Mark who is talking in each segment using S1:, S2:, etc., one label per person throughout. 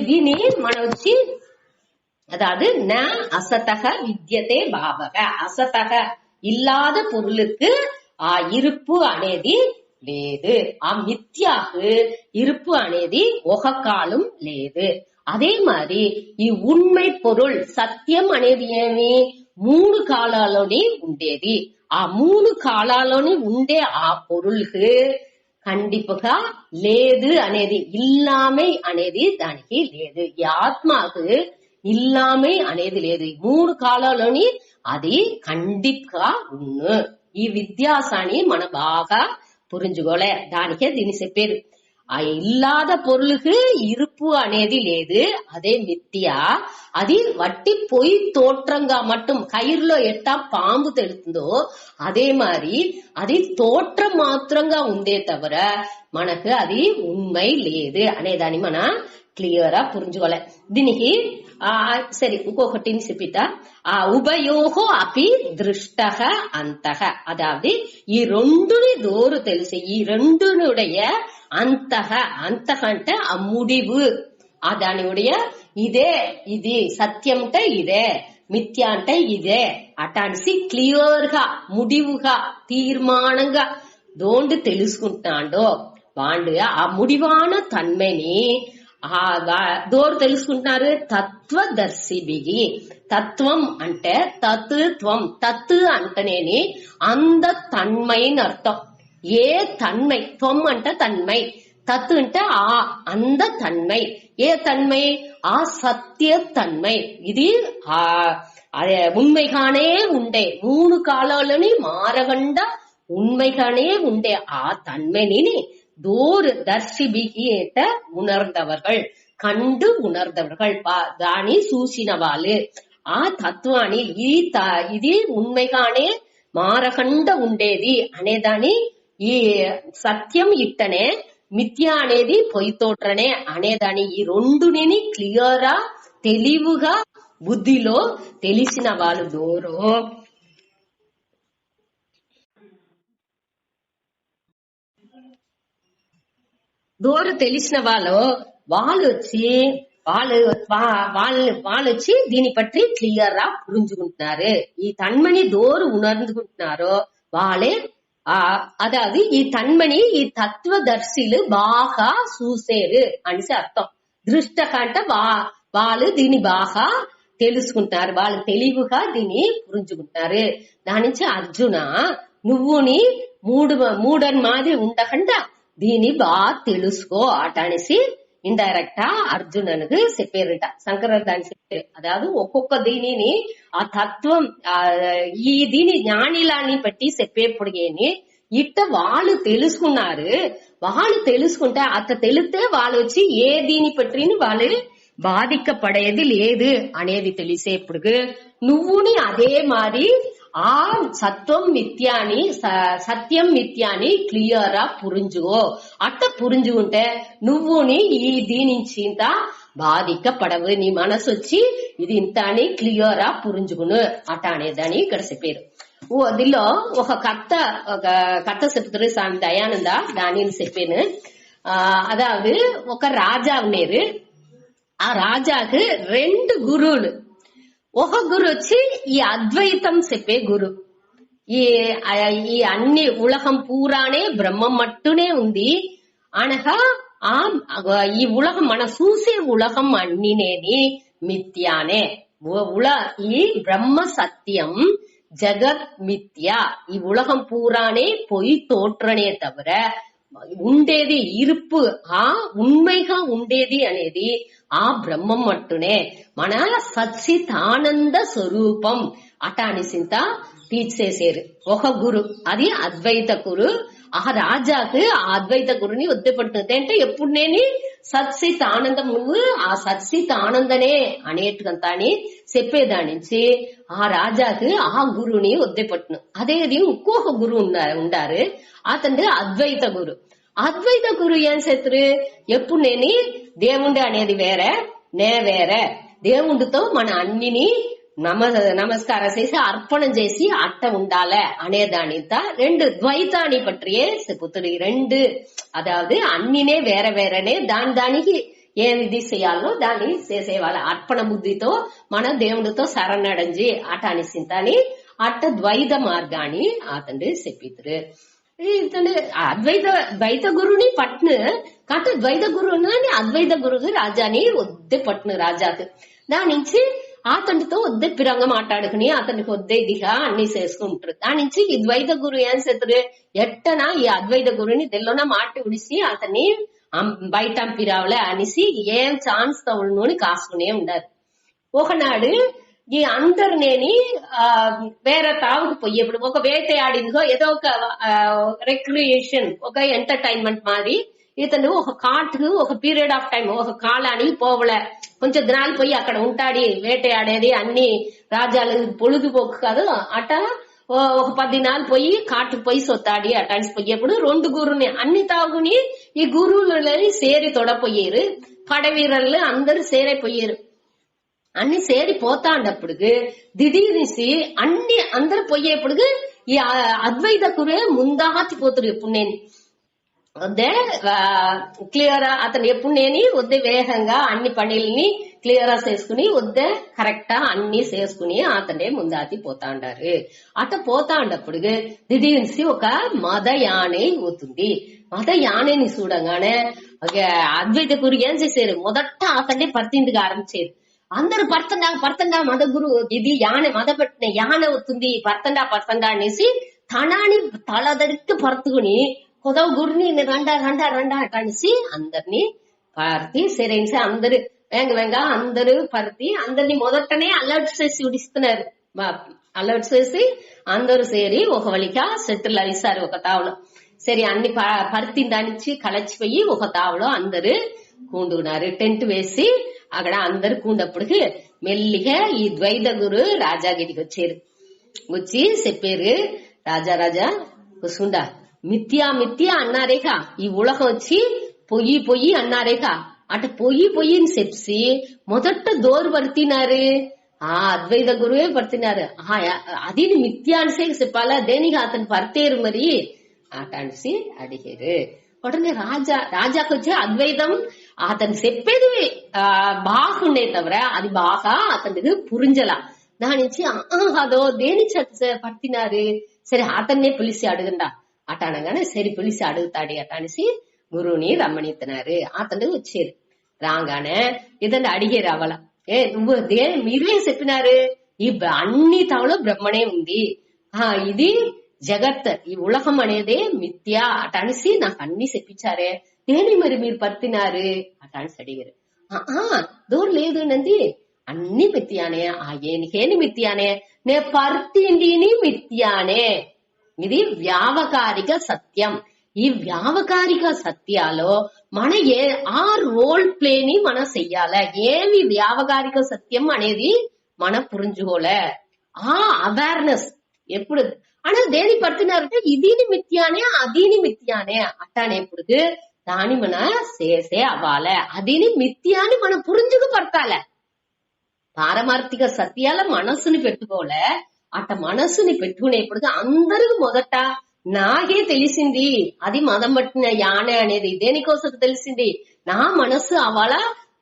S1: దీని మనం వచ్చి அதாவது ந அசதக வித்யதே பாவக அசதக இல்லாத பொருளுக்கு இருப்பு అనేది లేదు మిథ్యాకు இருப்பு అనేది ఒక కాలం లేదు. అదే మరి ఈ ఉண்மை పొరుల్ సత్యం అనేది ఏమి 3 కాలాల్లోనే ఉండేది. ఆ 3 కాలాల్లోనే ఉండే ఆ పొరుల్కు ఖండిపుగా లేదు అనేది ఇల్లాமை అనేది దానికి లేదు. ఈ ఆత్మకు ఇల్లాமை అనేది లేదు. 3 కాలాల్లోని అది ఖండిపుగా ఉన్ను. ఈ విద్యాసాన్ని మనం బాగా புரிஞ்சுக்கோல. దానికే దీన్ని చెప్పారు. ఇల్లాద పొరులుకు இருப்பு అనేది లేదు, అదే మిథ్యా. అది వట్టి పొయ్యి తోట్రంగా మట్టం కయిర్లో ఎట్టా పాంబు తెలుతుందో అదే మరి అది తోట్రం మాత్రంగా ఉందే తవిர మనకు అది ఉண்மை లేదు అనేదాన్ని మన క్లియర్ గా పురించుకోవాలి. దీనికి సరే ఇంకొకటి చెప్పిట ఉభయోహో అపి దృష్టః అంతః. అదాவது ఈ రెండుని దోరు తెలిసి ఈ రెండునుடைய అంతః అంతః అంటే ఆ ముడివు దానిuடைய ఇదే ఇది సత్యం అంటే ఇదే మిథ్య అంటే ఇదే అటానిసి క్లియర్ గా ముడివుగా తీర్మానంగా దోండు తెలుసుకుంటాడో వాండు ఆ ముడివాన తన్మని దోరు తెలుసుకుంటున్నారు తత్వదర్శిబిగి. తత్వం అంటే తత్వం తత్ అంటనేని అంద తన్మైని అర్థం. ఏ తన్మై త్వం అంటే తన్మై, తత్ అంటే అంద తన్మై. ఏ తన్మై ఆ సత్య తన్మై. ఇది ఉண்மைగానే ఉండే 3 కాలాలని మారగండ ఉண்மைగానే ఉండే ఆ తన్మైని దూర్ దర్శిబిగిట ఉணர்ந்தவர்கள் కండు ఉணர்ந்தவர்கள் దాని చూసిన వాళ్ళు ఆ తత్వాన్ని ఇది ఉண்மைగానే మారకండ ఉండేది అనేదాని ఈ సత్యం ఇట్టనే మిథ్య అనేది పొయ్యి తోట్రనే అనేదాని ఈ రెండుని క్లియరా తెలివిగా బుద్ధిలో తెలిసిన వాళ్ళు దూరం తెలిసిన వాళ్ళు వచ్చి దీని పట్టి క్లియర్ గా పురించుకుంటున్నారు. ఈ తన్మని దోరు ఉணர்ந்துకుంటున్నారో వాళ్ళే అదాది ఈ తన్మని ఈ తత్వదర్శిలు బాగా చూసేరు అనేసి అర్థం. దృష్ట కంట వాళ్ళు దీన్ని బాగా తెలుసుకుంటారు, వాళ్ళు తెలివిగా దీన్ని పురించుకుంటారు. దాని నుంచి అర్జున నువ్వుని మూడని మాదిరి ఉండకుండా దీన్ని బాగా తెలుసుకో అట అనేసి ఇండైరెక్ట్ అర్జునకు చెప్పారట. శంకరుడు దాన్ని చెప్పారు. అదాదు ఒక్కొక్క దీనిని ఆ తత్వం ఈ దీని జ్ఞానిలాన్ని బట్టి చెప్పేప్పుడుగేని ఇట్ట వాళ్ళు తెలుసుకున్నారు. వాళ్ళు తెలుసుకుంటే అట్ట తెలిస్తే వాళ్ళు వచ్చి ఏ దీని పట్టిని వాళ్ళు బాధిக்கப்பడేది లేదు అనేది తెలిసేప్పుడు నువ్వుని అదే మారి ఆ సత్యం మిథ్యాని క్లియర్ గా పురించుకో. అట్ట పురించుకుంటే నువ్వుని ఈ దీనించి ఇంత బాధిக்கப்பడవు. నీ మనసు వచ్చి ఇది ఇంత అని క్లియర్ గా పురించుకును అట్ట అనేదని ఇక్కడ చెప్పారు. దీనిలో ఒక కథ చెప్తారు స్వామి దయానంద. దానిని చెప్పాను. అదాவது ఒక రాజా ఉన్నారు. ఆ రాజాకు 2 గురువులు. ఒక గురు వచ్చి ఈ అద్వైతం చెప్పే గురు. ఈ అన్ని ఉలగం పూరానే బ్రహ్మం మట్టునే ఉంది అనగా ఈ ఉలగం మన చూసే ఉలగం అన్నినేని మిథ్యానే. ఈ బ్రహ్మ సత్యం జగత్ మిథ్య. ఈ ఉలగం పూరానే పొయ్యి తోట్రనే తవిర ఉండేది இருப்பு ఉண்மைగా ఉండేది అనేది ఆ బ్రహ్మం మట్టునే మన సచ్చితానంద స్వరూపం అట అనిసింత టీచ్ చేసేరు ఒక గురు. అది అద్వైత గురు. ఆ రాజాకు ఆ అద్వైత గురుని వద్దపడుతుంది. అంటే ఎప్పుడు నేను సత్సిత్ ఆనందం నువ్వు ఆ సత్సిత్ ఆనందనే అనేటుకంతా అని చెప్పేదాని నుంచి ఆ రాజాకు ఆ గురుని వద్దపట్టును. అదేది ఇంకొక గురు ఉండారు. అతను అద్వైత గురు. అద్వైత గురు ఏం చేస్తారు, ఎప్పుడు నేను దేవుండి అనేది వేరే నే వేరే, దేవుడితో మన అన్నిని నమస్కారం చేసి అర్పణం చేసి అట్ట ఉండాలే అనేదానిత 2 ద్వైతాన్ని పట్టియే చెప్పుతుంది. 2 అదాவது అన్నినే వేరే వేరేనే దానికి ఏది చేయాలో దాన్ని చేసేవాళ్ళ అర్పణ బుద్ధితో మన దేవునితో శరణడంజి అట అనిసింతని అట్ట ద్వైత మార్గాన్ని అతను చెప్పితురు. ఇతను ద్వైత గురుని పట్ను కాట ద్వైత గురువుని అద్వైత గురువు రాజాని వద్దే పట్ను రాజాకు దాని నుంచి అతనితో వద్దే పిరంగా మాట్లాడుకుని అతనికి వద్దే ఇదిగా అన్ని చేసుకుంటారు. దాని నుంచి ఈ ద్వైత గురు ఏం చేస్తారు ఎట్టనా ఈ అద్వైత గురుని తెల్లన మాటి ఉడిసి అతన్ని బయట పిరావలే అనేసి ఏం ఛాన్స్ తవుడుని కాసుకునే ఉండారు. ఒకనాడు ఈ అందరినేని వేరే తావుకు పోయేప్పుడు ఒక వేటయాడిందో ఏదో ఒక రిక్రియేషన్ ఒక ఎంటర్టైన్మెంట్ మాది ఇతను ఒక కాటుకు ఒక పీరియడ్ ఆఫ్ టైం ఒక కాలానికి పోవలే కొంచెం దినాలు పోయి అక్కడ ఉంటాడి వేటయాడేది అన్ని రాజ్యాలు పొழுதுపోకు కాదు అట ఒక 10 దినాలు పోయి కాటుకు పోయి సొత్తాడి అటానికి పోయేప్పుడు 2 గురుని అన్ని తాగుని ఈ గురువులని సేరి తొడపోయారు. పడవీరలు అందరు సేరైపోయారు. అన్ని సేరి పోతాండప్పుడు దిడీరిసి అన్ని అందరు పోయేప్పుడు ఈ అద్వైత గురే ముందాచిపోతారు. ఎప్పుడు నేను వద్దే క్లియర్ అతను ఎప్పుడు నేను వద్దే వేగంగా అన్ని పనుల్ని క్లియర్ చేసుకుని వద్దే కరెక్ట్ అన్ని చేసుకుని అతనే ముందాతి పోతా ఉండారు. అట పోతా ఉండప్పుడు దిడీరిసి ఒక మద యానే పోతుంది. మద యానేని చూడంగానే అద్వైత గురు ఏం చేశారు మొదట అతన్ని పరితిందిగా ఆరంభించారు. అందరు పర్తండా మద గురు ఇది యాన మద పెట్టిన యాన అవుతుంది పర్తండా అనేసి తనాని తలదరికి పరుతుకుని కొదవ గురిని రండా అనేసి అందరినీ పర్తి సరేసి అందరు వేగంగా అందరూ పర్తి అందరినీ మొదటనే అలర్ట్ చేసి ఉడిస్తున్నారు. అలర్ట్ చేసి అందరూ సేరి ఒక వలిక సెటిల్ అయ్యారు ఒక తావులో. సరే అన్ని పర్తి దానిచ్చి కలచిపోయి ఒక తావులో అందరు కూండుకున్నారు. టెంట్ వేసి అక్కడ అందరు కూండప్పటికి మెల్లిగా ఈ ద్వైత గురు రాజాగిరికి వచ్చారు. వచ్చి చెప్పారు రాజా కూసుండా మిథ్యా అన్నారేక ఈ ఉలకం వచ్చి పొయ్యి అన్నారేక అట పొయ్యి అని చెప్పి మొదట దోరు పడుతున్నారు. ఆ అద్వైత గురువే పడుతున్నారు. అది మిథ్యా అనిసే చెప్పాలా దేనికి అతను పడతారు మరి అట అనేసి అడిగారు. ఉடனே రాజాకు వచ్చి అద్వైతం అతను చెప్పేది బాగుండే తవర అది బాగా అతనికి పురింజలా. దాని నుంచి అదో దేని పడుతున్నారు సరే అతన్నే పిలిచి అడుగుండా అట అనగానే సరే పిలిచి అడుగుతాడు అట అనేసి గురువుని రమ్మనిస్తున్నారు. అతను వచ్చారు. రాగానే ఇతను అడిగారు అవల నువ్వు మీరే చెప్పినారు ఈ అన్ని తావులో బ్రహ్మనే ఉంది ఇది జగత్ ఈ ఉలకం అనేదే మిథ్య అట అనేసి నాకు అన్ని చెప్పించారే దేని మరి మీరు పర్తినారు అట అనేసి అడిగారు. దూరం లేదు నంది అన్ని మిథ్యానే ఏనికేని మిథ్యానే నే పర్తిండిని మిథ్యానే ఇది వ్యావకారిక సత్యం. ఈ వ్యావకారిక సత్యాలో మన ఆ రోల్ ప్లేని మనం చెయ్యాలి. ఏమి వ్యావకారిక సత్యం అనేది మన పురించుకోలే ఆ అవేర్నెస్ ఎప్పుడు అనేది దేని పడుతున్నారంటే ఇదిని మిథ్యానే అదిని మిథ్యానే అట్టనేప్పుడు దాని మన చేసే అవ్వాలే అదిని మిథ్యాని మనం పురించుకు పడతాలే. పారమార్థిక సత్యాల మనస్సుని పెట్టుకోలే అట్ట మనస్సుని పెట్టుకునేప్పుడు అందరికి మొదట నాకే తెలిసింది అది మదం పట్టిన యానే అనేది దేనికోసం తెలిసింది నా మనస్సు అవళ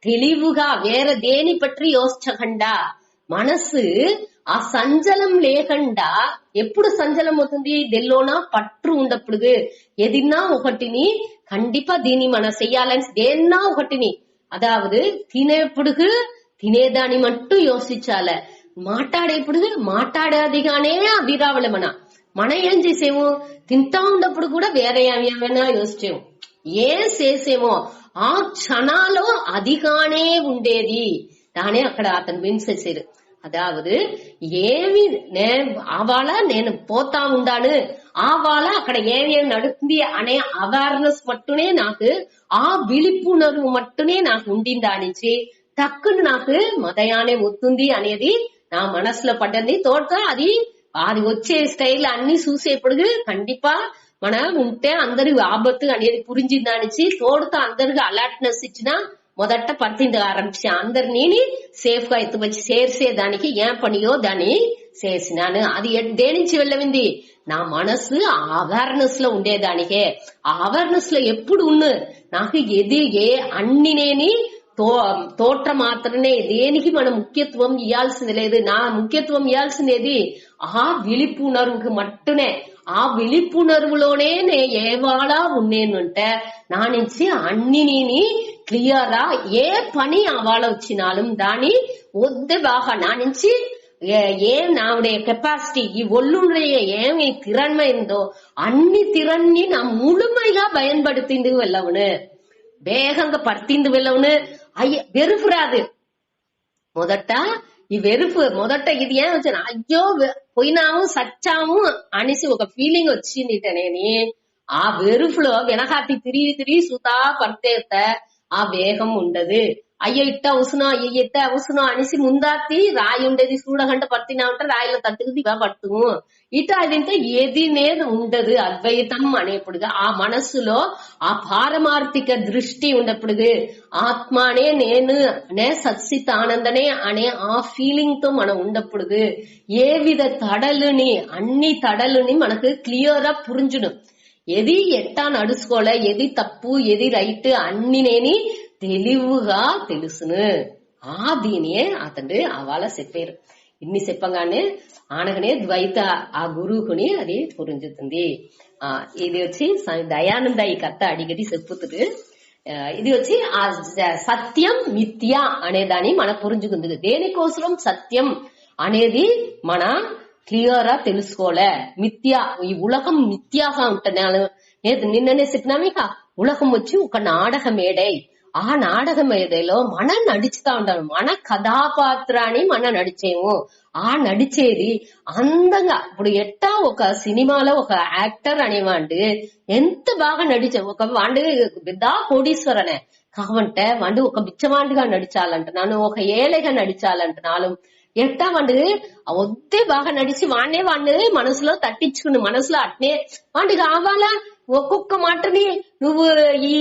S1: తెలివుగా వేరే దేని పట్టి యోచించకుండా మనస్సు ఆ సంజలం లేకుండా ఎప్పుడు సంజలం అవుతుంది దెల్లోన పట్టు ఉండప్పుడు ఎదిన్నా ఒకటిని కండిపా దీన్ని మనం చెయ్యాలని దేన్నా ఒకటిని అదావదు తినేప్పుడు తినేదాని మట్టు యోచించాలి. మాట్లాడేప్పుడు మాట్లాడేదిగానే అవి రావాలి. మన ఏం చేసేమో తింటా ఉన్నప్పుడు కూడా వేరే ఏమైనా యోచించేమో ఏం చేసేమో ఆ క్షణాలో అదిగానే ఉండేది దానే అక్కడ అతను వినిసేసారు. అదావదు ఏమి ఆవాళ నేను పోతా ఉండాను ఆవాళ అక్కడ ఏమేమి నడుస్తుంది అనే అవేర్నెస్ మట్టునే నాకు ఆ విలిపునరు మట్టునే నాకు ఉండిందా నుంచి టక్కును నాకు మదయానే వస్తుంది అనేది నా మనసులో పడ్డది. తోట అది వచ్చే స్టైల్ అన్ని చూసేప్పుడు కండిపా మన ఉంటే అందరి ఆపత్తు అనేది పురించిందానిచ్చి తోడుతో అందరికి అలర్ట్నెస్ ఇచ్చిన మొదట పడుతుంది ఆరంభించి అందరినీ సేఫ్ గా ఎత్తుకొచ్చి చేర్చేదానికి ఏం పనియో దాన్ని చేసినాను. అది దేనించి వెళ్ళవింది నా మనసు అవేర్నెస్ లో ఉండేదానికే. ఆ అవేర్నెస్ లో ఎప్పుడు నాకు ఎదిగే అన్ని నేని తోట్ర మాత్రమే దేనికి మనం ముఖ్యత్వం ఇవ్వాల్సింది లేదు. నా ముఖ్యత్వం ఇవ్వాల్సింది ఆ విழிப்புணர்வுக்கு మట్టునే. ఆ విழிப்புணர்வுలోనే నే ఏవాళ ఉన్నేనంటే నా నుంచి అన్నిని క్లియరా ఏ పని అవాళ వచ్చినాலும் దాని వద్దే బాగా నా నుంచి ఏం నావుடைய కెపాసిటీ ఈ ఒళ్ళుடைய ఏమి திறன்மைந்தோ అన్ని திறన్ని నా முழுமையா பயன்படுத்திந்து వెళ్ళవును, வேகంగా పడుతుంది వెళ్ళవును. వెరుపు రాదు ఈ వెరుపు మొదట ఇది ఏం వచ్చిన అయ్యో పోయినాము సచ్చాము అనేసి ఒక ఫీలింగ్ వచ్చిందిటనేని ఆ వెరుపులో వెనకాతి తిరిగి సుతా పడితే ఆ వేగం ఉండదు. అయ్యో ఇట్ట అవసరం అయ్యో ఇట్ట అవసరం అనేసి ముందాతి రాయి ఉండేది చూడగంట పట్టినా ఉంటే రాయిలో తట్టుకు దిగా పడుతుము ఇట అదింటే ఏదినేది ఉండదు. అద్వైతం అనేప్పుడుగా ఆ మనస్సులో ఆ పారమార్థిక దృష్టి ఉండప్పుడు ఆత్మనే నేను అనే సచ్చితానందనే అనే ఆ ఫీలింగ్ తో మనం ఉండప్పుడు ఏ విధ తడలుని అన్ని తడలుని మనకు క్లియర్ పురించును. ఏది ఎట్టా నడుచుకోలే, ఏది తప్పు ఏది రైట్ అన్ని నేని తెలివిగా తెలుసును. ఆ దీనియే అతడు అవాళ చెప్పారు. ఇన్ని చెప్పగానే ఆనగనే ద్వైత ఆ గురువుకుని అది పురించుతుంది. ఇది వచ్చి దయానంద ఈ కథ అడిగది చెప్పుతుడు. ఇది వచ్చి ఆ సత్యం మిథ్య అనే దాన్ని మన పురించుకుంది. దేనికోసం సత్యం అనేది మన క్లియరా తెలుసుకోలే. మిథ్య ఈ ఉలకం మిథ్యాగా ఉంటున్నాను. నిన్ననే చెప్పినాము ఇక ఉలకం వచ్చి ఒక నాటక మేడై ఆ నాటక మేడలో మనం నడుచుతా ఉంటాము. మన కథాపాత్రాన్ని మనం నడిచేము. ఆ నడిచేది అందంగా ఇప్పుడు ఎట్టా ఒక సినిమాలో ఒక యాక్టర్ అనేవాడు ఎంత బాగా నడిచే ఒక వాడు పెద్ద కోడీశ్వరనే కావంటే వాడు ఒక బిచ్చవాండిగా నడిచాలంటున్నాను, ఒక ఏలేగా నడిచాలంటున్నాను. ఎట్టా వాడు వద్దే బాగా నడిచి వాడిని మనసులో తట్టించుకుని మనసులో అట్నే వాడి కావాలా ఒక్కొక్క మాటని నువ్వు ఈ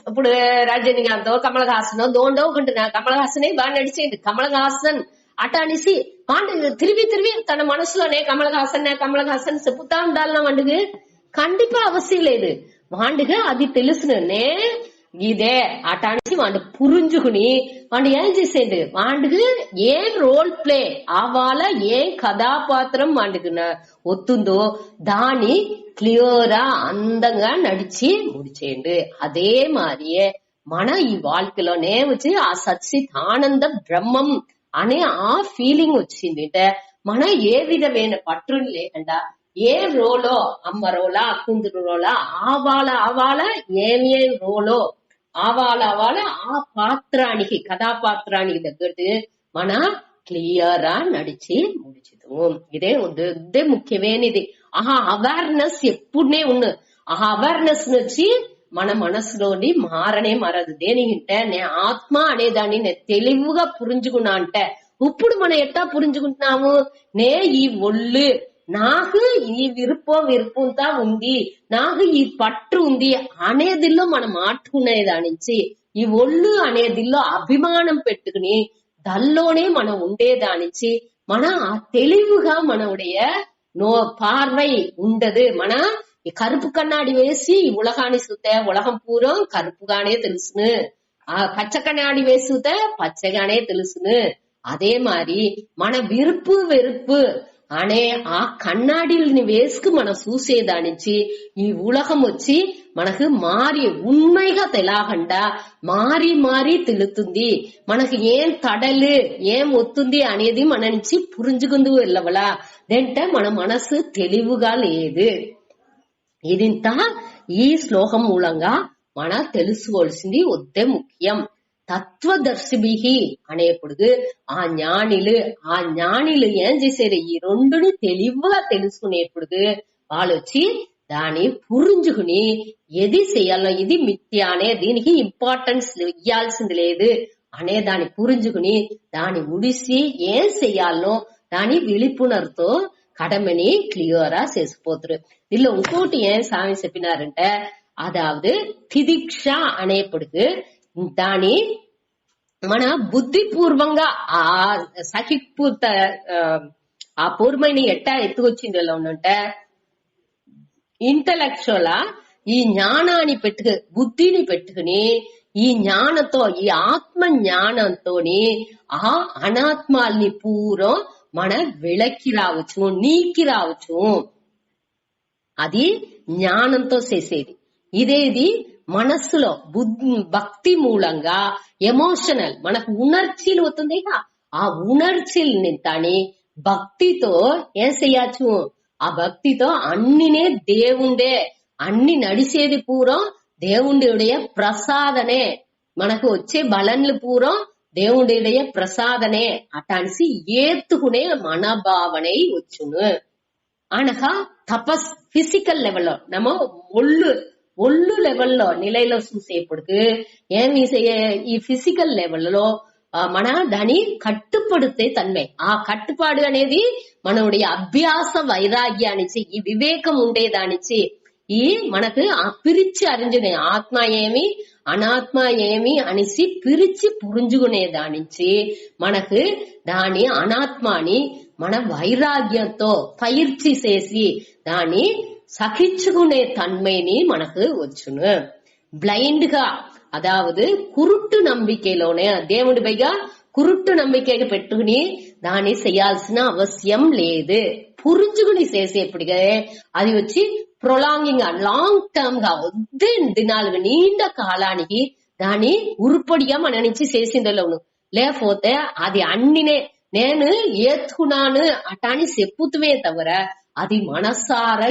S1: ఇప్పుడు రజనీకాంత్ కమల్ హాసన్ దోండో ఒకటి కమల్ హాసనే బాగా నడిచేది. కమల్ హాసన్ అట అనేసి వాడు తిరిగి తన మనసులోనే కమల్ హాసన్ చెప్పుతా ఉండాలన్నా వాడికి కండిపా అవసరం లేదు. వాడిగా అది తెలుసునే ఇదే అట అనేసి వాడు పురించుకుని వాడు ఏం చేసేది వాడికి ఏం రోల్ ప్లే అవాళ ఏం కథాపాత్రం వాడికి వస్తుందో దాని క్లియరా అందంగా నడిచి ముడిచేయండి. అదే మారియే మన ఈ வாழ்க்கைలోనే వచ్చి ఆ సచ్చిదానంద బ్రహ్మం అనే ఆ ఫీలింగ్ వచ్చింది. అంటే మన ఏ విధమైన పట్టులు లేకుండా ఏ రోలో అమ్మ రోలా కుందురు రోలా ఆవాళ ఏమి రోలో ఆవాళ ఆ పాత్రానికి కథాపాత్రానికి తగ్గట్టు మన క్లియరా నడిచి ముడిచిదు. ఇదే ముఖ్యమైనది. ఆ అవేర్నెస్ ఎప్పుడునే ఉన్న ఆ అవేర్నెస్ నుంచి మన మనసులోని మారదు. దేనికంటే నే ఆత్మ అనేదాన్ని నేను తెలివిగా పురించుకున్నా అంటే ఇప్పుడు మనం ఎట్టా పురించుకుంటున్నాము, నే ఈ ఒళ్ళు నాకు ఈ విరుపంతా ఉంది, నాకు ఈ పట్టు ఉంది అనేదిలో మనం మాట్లాడుకునేదానించి ఈ ఒళ్ళు అనేదిలో అభిమానం పెట్టుకుని దల్లోనే మనం ఉండేదానించి మన ఆ తెలివిగా మనవుடைய பார்வை ఉండదు. మన ఈ కరుపు కన్నాడి వేసి ఉలగాని చూస్తే ఉలగం పూరం కరుపుగానే తెలుసును, ఆ పచ్చ కన్నాడి వేసి చూస్తే పచ్చగానే తెలుసును. అదే మరి మన విరుపు వెరుపు అనే ఆ కన్నాడిల్ని వేసుకు మనం చూసేదానించి ఈ ఉలగం వచ్చి మనకు మారి ఉண்மைగా తెలాగండా మారి తెలుతుంది. మనకు ఏం తడలు ఏం వస్తుంది అనేది మన నుంచి పురించుకుందు వెళ్ళవలా అంటే మన మనసు తెలివిగా లేదు. ఇదింత ఈ శ్లోకం మూలంగా మన తెలుసుకోవాల్సింది వద్దే ముఖ్యం. తత్వదర్శిభి అనేప్పుడు ఆ జ్ఞానిలు ఏం చేశారు, ఈ రెండుని తెలివిగా తెలుసుకునేప్పుడు వాళ్ళు వచ్చి దాన్ని పురించుకుని ఏది చెయ్యాలో ఇది మిథ్య అనే దీనికి ఇంపార్టెన్స్ ఇయ్యాల్సింది లేదు అనే దాన్ని పురించుకుని దాన్ని ఉడిసి ఏం చెయ్యాలనో దాని విழிப்புணர்வுతో கடமைని క్లియరా చేసిపోతారు. దీనిలో ఇంకోటి ఏం స్వామి చెప్పినారంటే అదావదు తిదీక్ష అనేప్పుడు దాని మన బుద్ధిపూర్వంగా ఆ సహిపూర్త ఆ పూర్వని ఎట్టా ఎత్తుకొచ్చింది ఎలా ఉందంటే ఇంటలెక్చువల్ ఈ జ్ఞానాన్ని బుద్ధిని పెట్టుకుని ఈ జ్ఞానంతో, ఈ ఆత్మ జ్ఞానంతోని ఆ అనాత్మాల్ని పూరం మన వెళక్కి రావచ్చు, నీకి రావచ్చు. అది జ్ఞానంతో చేసేది. ఇదేది మనస్సులో భక్తి మూలంగా ఎమోషనల్ మనకు ఉణర్చీలు అవుతుంది. ఆ ఉణర్చీల్ని తాని భక్తితో ఏం చెయ్యచ్చు, ఆ భక్తితో అన్నినే దేవుండే, అన్ని నడిచేది పూరం దేవుండే ప్రసాదనే, మనకు వచ్చే బలన్లు పూరం దేవుండే ప్రసాదనే అటాన్సి ఏత్తుకునే మనభావనై వచ్చును. అనగా తపస్ ఫిజికల్ లెవెల్లో நம்ம ఒళ్ళు లెవెల్లో నిలయలో చూసేప్పటికి ఏమి ఈ ఫిజికల్ లెవెల్లో మన దాని కట్టుపడితే తన్మే. ఆ కట్టుపాడు అనేది మనోడి అభ్యాస వైరాగ్యానిచ్చి, ఈ వివేకం ఉండేదానిచ్చి, ఈ మనకు ఆ పిరిచి అరించునే ఆత్మ ఏమి అనాత్మ ఏమి అనేసి పిరిచి పురుంజుకునే దానించి మనకు దాని అనాత్మాని మన వైరాగ్యంతో పైర్చి చేసి దాన్ని సహించుకునే తన్மைని మనకు వచ్చును. బ్లైండ్ గా అదావదు కురుట్టు నంబికలోనే దేవుడి పైగా కురుట్టు నంబిక పెట్టుకుని దాన్ని చేయాల్సిన అవసరం లేదు. పురుంజుకుని చేసేప్పటికే అది వచ్చి ప్రొలాంగింగ్ గా లాంగ్ టర్మ్ గా వద్దే దినాలుగా నీండ కాలానికి దాన్ని ఉరుపడిగా మన నుంచి చేసిందలోను. లేకపోతే అది అన్నినే నేను ఏత్తుకున్నాను అటాని చెప్పుతువే తవర అది మనసారా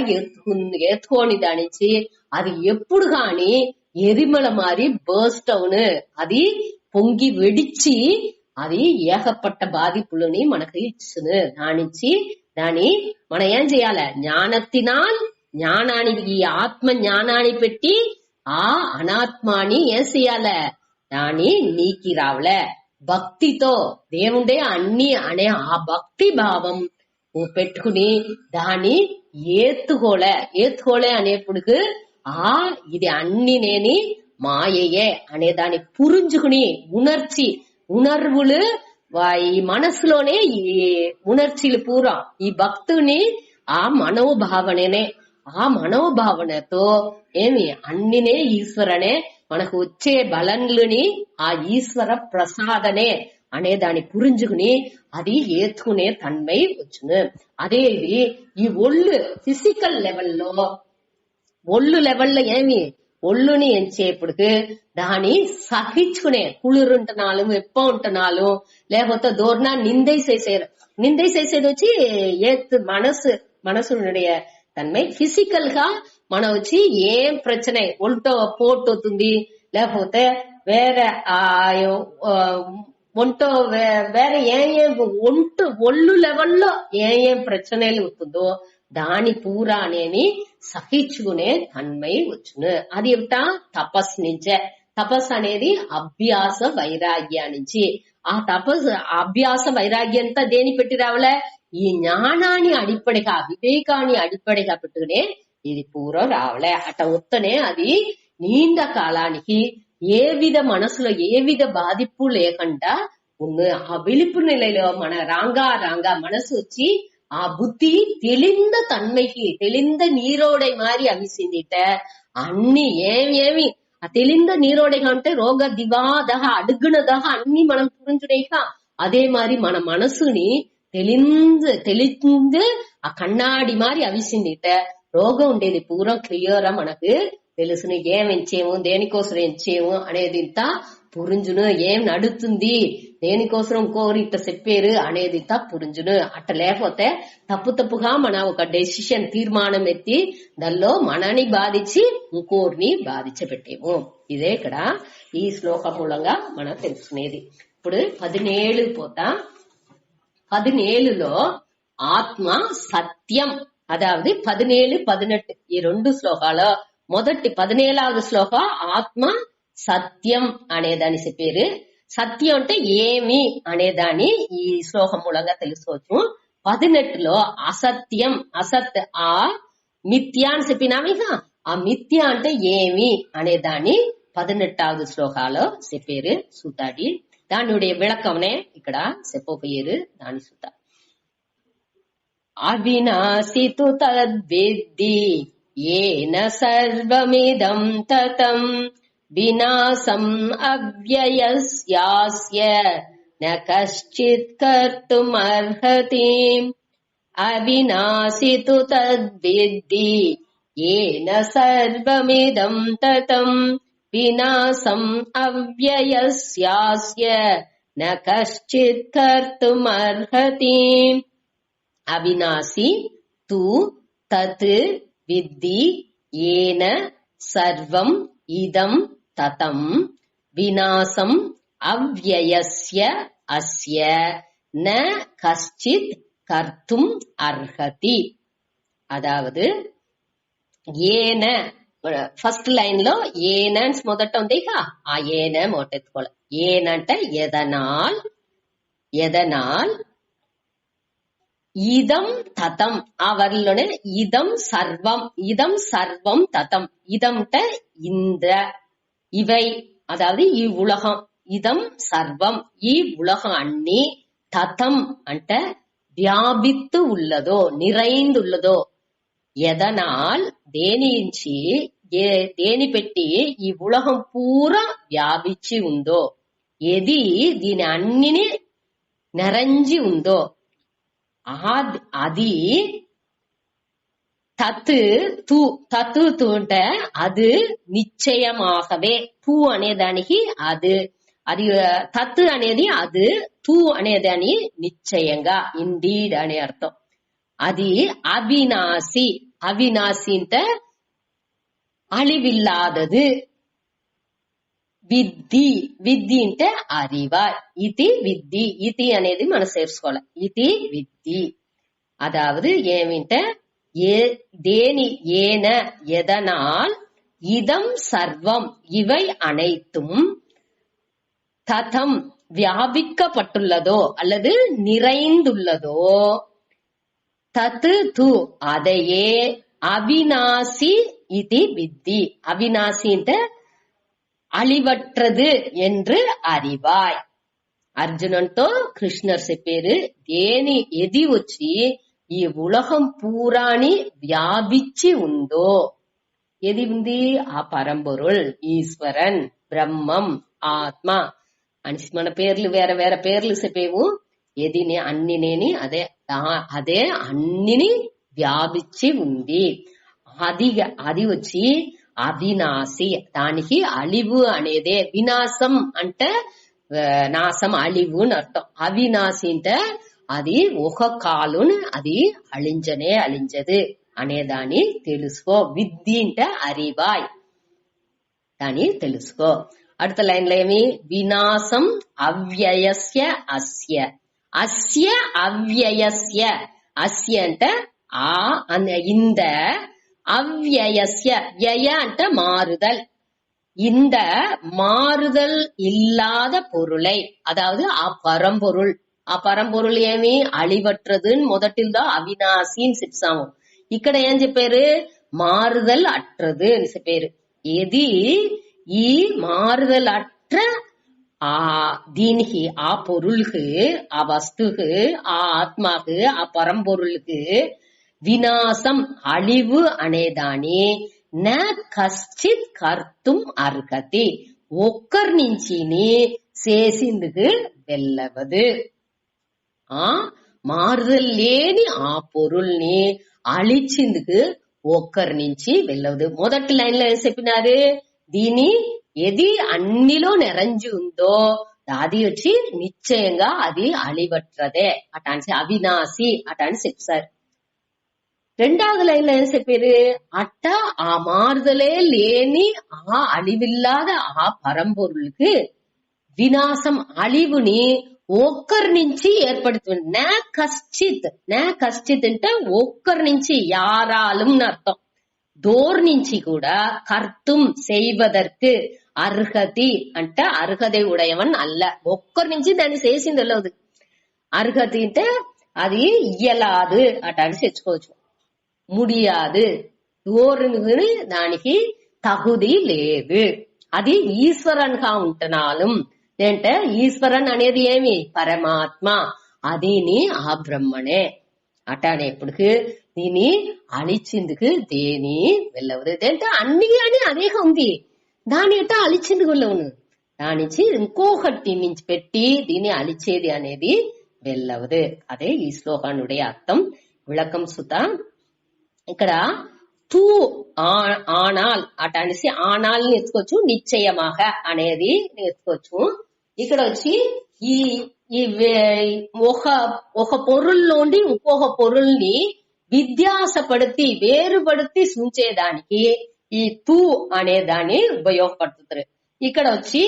S1: ఏత్తుకొని దానించి అది ఎప్పుడు గాని ఎరిమల మారి బర్స్ట్ అవును, అది పొంగి వెడిచి అది ఏకపట్ట బాధిపులని మనకు ఇచ్చును. దానిచ్చి దాని మనం ఏం చేయాలి, జ్ఞానத்தினால் జ్ఞానానికి ఈ ఆత్మ జ్ఞానాన్ని పెట్టి ఆ అనాత్మాని ఏం చేయాలి, దాని నీకి రావలే. భక్తితో దేవుడే అన్ని అనే ఆ భక్తి భావం పెట్టుకుని దాన్ని ఏత్తుకోలే అనేప్పుడుకు ఆ ఇది అన్ని నేని మాయయే అనే దాన్ని పురుంజుకుని ఉణర్వులు ఈ మనసులోనే ఈ ఉణర్చిలు పూరా ఈ భక్తుని ఆ మనోభావననే, ఆ మనోభావనతో ఏమి అన్నినే ఈశ్వరనే మనకు వచ్చే బలన్లుని ఆ ఈశ్వర ప్రసాదనే అనే దాన్ని పురింజుకుని అది ఏత్తుకునే తన్మై వచ్చును. అదే ఇది ఈ ఒళ్ళు ఫిజికల్ లెవెల్లో ఏమి ఒళ్ళుని ఎంచేపటికి దాన్ని సహించుకునే కుళురుంటున్నాలు ఎప్ప ఉంటున్నాలు లేకపోతే దూరణ నిందై చేసేది వచ్చి మనసుடைய తన్మై. ఫిజికల్ గా మనం వచ్చి ఏం ప్రచన ఒంటో పోటు అవుతుంది, లేకపోతే వేరే ఒంటో వేరే ఒళ్ళు లెవెల్లో ఏం ప్రచనలు అవుతుందో దాని పూరా అనేని సహించుకునే తన్మై వచ్చును. అది ఏమిటా తపస్ నుంచే. తపస్సు అనేది అభ్యాస వైరాగ్యాన్నించి. ఆ తపస్సు అభ్యాస వైరాగ్యంతా దేని పెట్టి రావలే, ఈ జ్ఞానాన్ని అడిపడిగా వివేకాన్ని అడిపడిగా పెట్టుకునే ఇది పూర్వం రావలే. అట ఉత్తనే అది నీండ కాలానికి ఏ విధ మనసులో ఏ విధ బాధిప్పు లేకుండా ఉన్న ఆ విలుపు నిலையில మన రాంగా మనసు వచ్చి ఆ புத்தி தெளிந்த தன்மைக்கு தெளிந்த நீரோடை மாதிரி அவிசிந்திட்ட అన్ని ఏమి ఆ తెలింద నీరోడేగా అంటే రోగ దివాదహ అడుగునదహ అన్ని మనం పురించుడేక. అదే మరి మన మనసుని తెలిందు ఆ కన్నాడి మారి అవిసిందిట రోగం ఉండేది పూర్వం క్లియర్ మనకు తెలుసును. ఏం ఎంచేము దేనికోసం ఎంచేము అనేది ఇంత పురింజును, ఏం నడుతుంది దేనికోసం కోరి ఇట్ట చెప్పారు అనేది ఇంత పురింజును. అట్ట లేకపోతే తప్పుగా మన ఒక డెసిషన్ తీర్మానం ఎత్తి దానిలో మనని బాధించి ఇంకోరిని బాధించబెట్టేము. ఇదే ఇక్కడ ఈ శ్లోక మూలంగా మనం తెలుసుకునేది. ఇప్పుడు 17 పోతా. 17లో ఆత్మ సత్యం, అదావది 17, 18 ఈ రెండు శ్లోకాలు. మొదటి 17వ శ్లోకం ఆత్మ సత్యం అనేదాని చెప్పారు. సత్యం అంటే ఏమి అనేదాన్ని ఈ శ్లోకం మూలంగా తెలుసుకోవచ్చు. 18లో అసత్యం, అసత్ ఆ మిథ్యా అని చెప్పినామిక. ఆ మిథ్య అంటే ఏమి అనేదాన్ని 18వ శ్లోకాలో చెప్పారు సూతాడి. దాని విளக்கம்னே ఇక్కడ చెప్పపోయారు. దాని సూత అవినాశితు తద్విద్ధి ఏన సర్వమిదం తతం వినాశం అవ్యయస్యాస్య న కశ్చిత్ కర్తుమర్హతి అవినాశి తు తద్విద్ధి येन सर्वमिदं ततं विनाशं अव्ययस्यास्य न कश्चित् कर्तुमर्हति अविनाशी तु तत् विद्धि येन सर्वम् इदं ततं विनाशं अव्ययस्य अस्य न कश्चित् कर्तुम् अर्हति అதாவது ఏన ఫస్ట్ లైన్ లో ఏనన్స్ మొదట ఉంది ఇక ఆ ఏన మొదటెత్తుకోవాలి. ఏనంటే ఎదనాల్ ఎదనాల్ ఇదం తతం ఆ వరిలోనే ఇదం సర్వం తతం ఇదంటే இந்த இவை அதாவது இவ்வுலகம் இதம் சர்வம் இவ்வுலகம் அன்னி ததம் అంటే వ్యాపిత్తు உள்ளதோ நிறைந்துள்ளதோ ఎదనాల్ దేనించి దేని పెట్టి ఈ ఉలహం పూరా వ్యాపించి ఉందో ఏది దీని అన్నిని నిరంజి ఉందో అది తత్ తు అంటే అది నిశ్చయమాகவே తు అనేదానికి అది తత్ అనేది అది తు అనేదాని నిశ్చయంగా ఇండీడ్ అనే అర్థం. అది అవినాశి అంటే అழிவில்லாதது. విద్ధి అంటే அறிவா. ఇది విద్ధి ఇది అనేది మనం చేర్చుకోవాలి. ఇది విద్ధి அதாவது ఏమింటే దేని ஏன எதனால் இதம் சர்வம் இவை அனைத்தும் ததம் வியாபிக்கப்பட்டுள்ளதோ அல்லது நிறைந்துள்ளதோ தத்து து அதையே அவிநாசி இது வித்தி அவிநாசி అழிవట్రదు என்று அறிவாய். అర్జునంతో కృష్ణర్ చెప్పారు ఏది వచ్చి ఈ ఉలహం పూరాని వ్యాపించి ఉందో ఏది ఉంది ఆ పరంపొరుள் ఈశ్వరన్ బ్రహ్మం ఆత్మ అని మన పేర్లు వేరే వేరే పేర్లు చెప్పేవు. ఏది అన్నినేని అదే అన్నిని వ్యాపించి ఉంది. అది వచ్చి అవినాశి దానికి అழிவு అనేదే. వినాశం అంటే నాశం అழிవు అని అర్థం. అవినాశి అంటే అది ఒక కాలుని అది అழிంచదు అనేదాన్ని తెలుసుకో. విద్ధి అంటే అరివాయ్ దాన్ని తెలుసుకో. அடுத்த லைன்ல ఏమి వినాశం అవ్యయస్య అస్య అవ్యయస్య అస్య అంటే இந்த அவ்யயஸ்ய వ్యయ అంటే மாறுதல். இந்த மாறுதல் இல்லாத பொருளை அதாவது ఆ పరంపొరుள் ఏమి అழிవట్రదుని మొదటిలో అవినాశిని చెప్పాము. ఇక్కడ ఏం చెప్పారు మారుదల్ అట్రదు అని చెప్పారు. ఏది ఈ మారుదల్ అట్ర దీనికి ఆ పొరుளுக்கு ఆ వస్తువుకు ఆ ఆత్మకు ఆ పరంపొరుளுக்கு వినాశం అழிவு అనేదాని న కశ్చిత్ కర్తుం అర్హతి ఒక్కరి నుంచి చేసిందుకు వెళ్ళవదు. మారుదల్ లేని ఆ పొరుల్ని అழிచిందుకు ఒక్కరి నుంచి వెళ్ళవదు. మొదటి లైన్ లో ఏం చెప్పినారు దీని ఏది అన్నిలో నిరంజి ఉందో అది వచ్చి నిశ్చయంగా అది అழிవట్రదే అటాని అవినాశి అటాని చెప్తారు. రెండవ లైన్ లో ఏం చెప్పారు అట్ట ఆ మారుదలే లేని ఆ అழிవిల్లాద ఆ పరంపొరుளுக்கு వినాశం అழிవుని ఒక్కరి నుంచి ఏర్పడుతుంది. నా కశ్చిత్ అంటే ఒక్కరి నుంచి యారాலும் అర్థం. దోర్ నుంచి కూడా కర్తుం செய்வதற்கு అర్హతి అంటే అర్హதை உடையவன் அல்ல. ఒక్కరి నుంచి దాన్ని చేసింది వెళ్ళదు. అర్హతి అంటే అది ఇయ్యలాదు అటాన్ని తెచ్చుకోవచ్చు. ముడియాదు దోరుని దానికి తగుది లేదు. అది ఈశ్వరన్గా ఉంటున్నాலும் అంటే ఈశ్వరన్ అనేది ఏమి పరమాత్మ అదిని ఆ బ్రహ్మనే అటానేప్పుడుకు దీని అழிచిందుకు దేని వెళ్ళవదు. అంటే అన్ని అని అదే ఉంది. దాని ఎట్టా అలిచిందుగొల్లవును దానించి ఇంకొకటి నుంచి పెట్టి దీన్ని అలిచేది అనేది వెళ్ళవదు. అదే ఈ శ్లోకానుடைய అర్థం. విளக்கம் సుత ఇక్కడ తూ ఆనాల్ అట అనేసి ఆనాల్ నేర్చుకోవచ్చు, నిశ్చయమాగ అనేది నేర్చుకోవచ్చు. ఇక్కడ వచ్చి ఈ ఒక పొరుల్లోండి ఇంకొక పొరుల్ని విధ్యాసపడితే వేరుపడితే సూచేదానికి ఈ తూ అనే దాన్ని ఉపయోగపడుతుంది. ఇక్కడ వచ్చి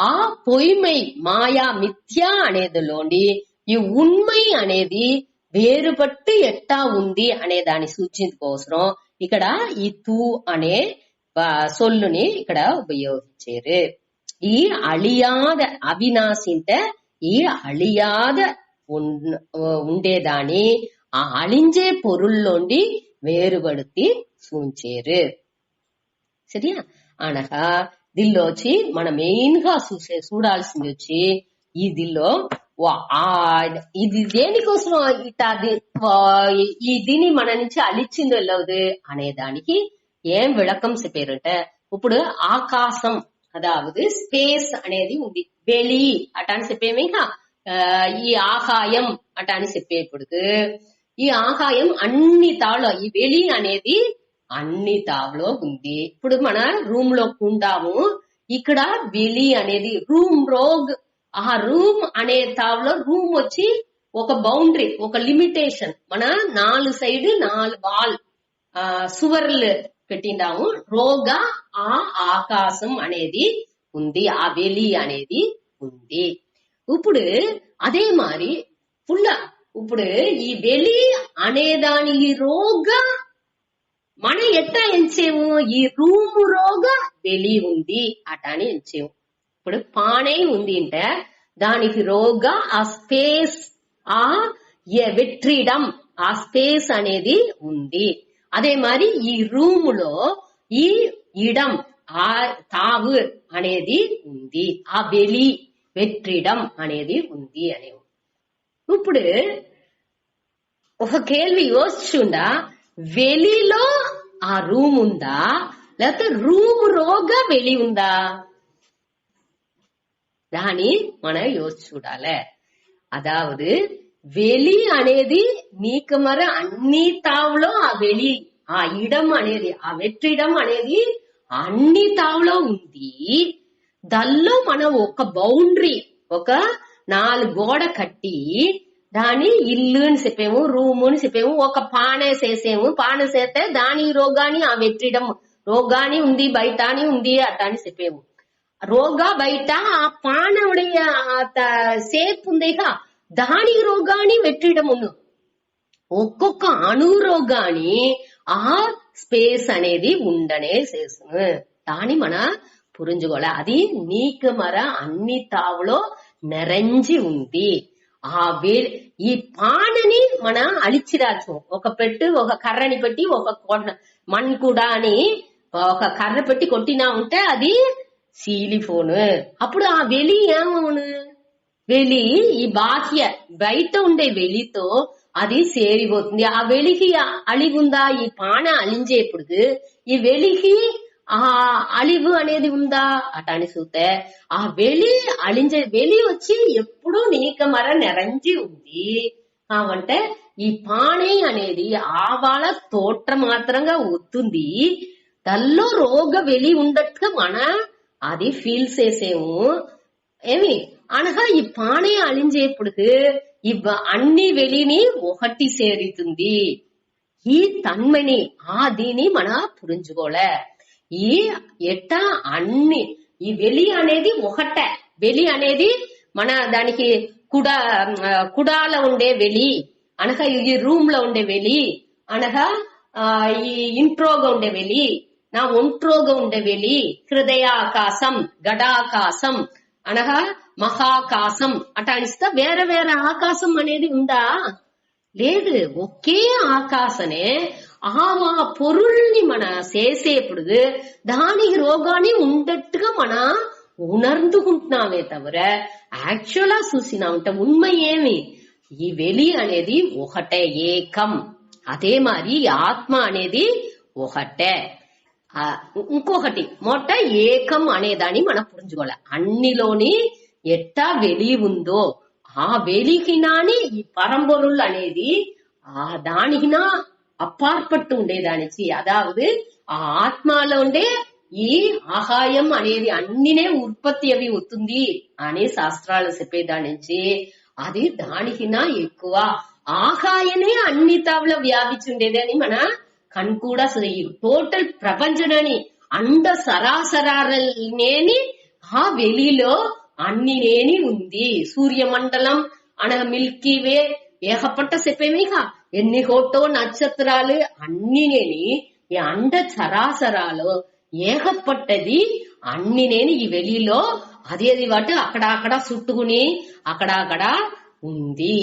S1: ఆ పొయ్మై మాయా మిథ్య అనేదిలోండి ఈ ఉన్మై అనేది వేరుపట్టి ఎట్టా ఉంది అనే దాన్ని సూచించుకోవసరం ఇక్కడ ఈ తూ అనే సొల్లుని ఇక్కడ ఉపయోగించారు. ఈ అழியாத అవినాశింటే ఈ అழியாத ఉండేదాన్ని ఆ అழிంచే పొరుల్లోండి వేరుపడితే సూంచారు. సరియా అనగా దీనిలో వచ్చి మనం మెయిన్ గా చూడాల్సింది వచ్చి ఈ దీనిలో ఇది దేనికోసం ఈ దీన్ని మన నుంచి అలిచింది వెళ్ళదు అనే దానికి ఏం విளக்கம் చెప్పారంటే ఇప్పుడు ఆకాశం అదావదు స్పేస్ అనేది ఉంది, வெளி అటాని చెప్పేమే ఈ ఆకాయం అటాని చెప్పేప్పుడు ఈ ఆకాయం అన్ని తావులో ఈ வெளி అనేది అన్ని తావులో ఉంది. ఇప్పుడు మన రూమ్ లో ఉంటాము, ఇక్కడ வெளி అనేది రూమ్ రోగ్ ఆ రూమ్ అనే తావులో రూమ్ వచ్చి ఒక బౌండరీ ఒక లిమిటేషన్ మన 4 సైడ్ 4 వాల్ సువర్లు పెట్టిండాము. రోగా ఆ ఆకాశం అనేది ఉంది, ఆ வெளி అనేది ఉంది. ఇప్పుడు అదే మరి ఫుల్ ఇప్పుడు ఈ வெளி అనేదాని ఈ రోగా మన ఎట్టా ఎంచేము ఈ రూమ్ రోగా வெளி ఉంది అటాని ఎంచేము. ఇప్పుడు పానే ఉంది అంటే దానికి రోగా ఆ స్పేస్ ఆ వెట్రిడం ఆ స్పేస్ అనేది ఉంది. అదే మరి ఈ రూమ్ లో ఈ ఇడం ఆ తావు అనేది ఉంది, ఆ வெளி వెట్రిడం అనేది ఉంది అనే. ఇప్పుడు ఒక కేள்వి యోచించుండా, வெளிలో ఆ రూమ్ ఉందా లేకపోతే రూమ్ రోగా வெளி ఉందా దాని మనం యోచి చూడాలి. అదావదు வெளி అనేది నీకు మరి అన్ని తావులో ఆ வெளி ఆ ఇడం అనేది ఆ వెట్రిడం అనేది అన్ని తావులో ఉంది. దానిలో మనం ఒక బౌండరీ ఒక 4 గోడ కట్టి దాని ఇల్లు అని చెప్పేము, రూము అని చెప్పేము, ఒక పానే చేసేము. పాన చేస్తే దాని రోగాని ఆ వెట్రిడం రోగాని ఉంది బయటని ఉంది అట్ట అని చెప్పేము. రోగా బయట ఆ పానవుடைய సేప్ ఉందిగా దాని రోగాని వెట్రిడమును ఒక్కొక్క అణు రోగాని ఆ స్పేస్ అనేది ఉండనే చేసు దాని మన పురించుకోలే. అది నీకు మర అన్ని తావులో నెరంజి ఉంది. ఆ ఈ పానని మన అలిచిరాల్సు ఒక పెట్టు ఒక కర్రని పెట్టి ఒక మణ్ కూడా అని ఒక కర్ర పెట్టి కొట్టినా ఉంటే అది సీలిఫోన్. అప్పుడు ఆ வெளி ఏమవును வெளி ఈ బాహ్య బయట ఉండే வெளிతో అది సేరిపోతుంది. ఆ வெளிకి అలివుందా ఈ పాన అలించేప్పుడు ఈ வெளிకి ఆ అలివు అనేది ఉందా అటాని చూస్తే ఆ வெளி అలించే வெளி వచ్చి ఎప్పుడూ నీక మర నెరంజి ఉంది. కావంటే ఈ పాణి అనేది ఆవాళ తోట్ర మాత్రంగా వస్తుంది, తల్లో రోగ வெளி ఉండట్టుగా మన అది ఫీల్ చేసేము ఏమి అనగా ఈ పాణి అలించేప్పుడు ఈ అన్ని வெளிని ఒకటి సేరుతుంది. ఈ తన్మని ఆ దీని మన పురించుకోలే. ఈ ఎట్ట అన్ని ఈ வெளி అనేది ఒకటే, வெளி అనేది మన దానికి కుడాల ఉండే வெளி అనగా ఈ రూమ్ లో ఉండే வெளி అనగా ఈ ఇంట్రోగా ఉండే வெளி నా ఒంట్రోగా ఉండే வெளி హృదయాకాశం గడాకాశం అనగా మహాకాశం అటానిస్తా వేరే వేరే ఆకాశం అనేది ఉందా లేదు. ఒకే ఆకాశనే ఆ పొరుల్ని మన చేసేప్పుడు దానికి రోగాన్ని ఉండట్టుగా మన ఉణర్ந்துకుంటున్నామే తవిర యాక్చువల్ గా చూసినా ఉంటే ఉண்மை ఏమి ఈ வெளி అనేది ఒకటే ఏకం. అదే మరి ఆత్మ అనేది ఒకటే. ఇంకొకటి మొట్ట ఏకం అనేదాన్ని మనం పురుంజుకోవాలి. అన్నిలోని ఎట్టా వెలి ఉందో ఆ వెలికినాని ఈ పరంపొరుள் అనేది దానికినా అప్పార్పట్టు ఉండేదానిచి, అదావదు ఆ ఆత్మలో ఉండే ఈ ఆహాయం అనేది అన్నినే ఉత్పత్తి అవి అవుతుంది అని శాస్త్రాలు చెప్పేదానించి అది దానికినా ఎక్కువ ఆహాయనే అన్ని తావుల వ్యాపించుండేది అని మన కన్కూడా టోటల్ ప్రపంచనాన్ని అండ సరాసరాలనేని ఆ వెలిలో అన్నినేని ఉంది. సూర్యమండలం అనగా మిల్కీ వే ఏకపట్ట చెప్పేమేక ఎన్ని కోటో నక్షత్రాలు అన్నినేని ఈ అండ సరాసరాలు ఏకపట్టది అన్నినేని ఈ వెలిలో అదేది వాటి అక్కడ చుట్టుకుని అక్కడ ఉంది.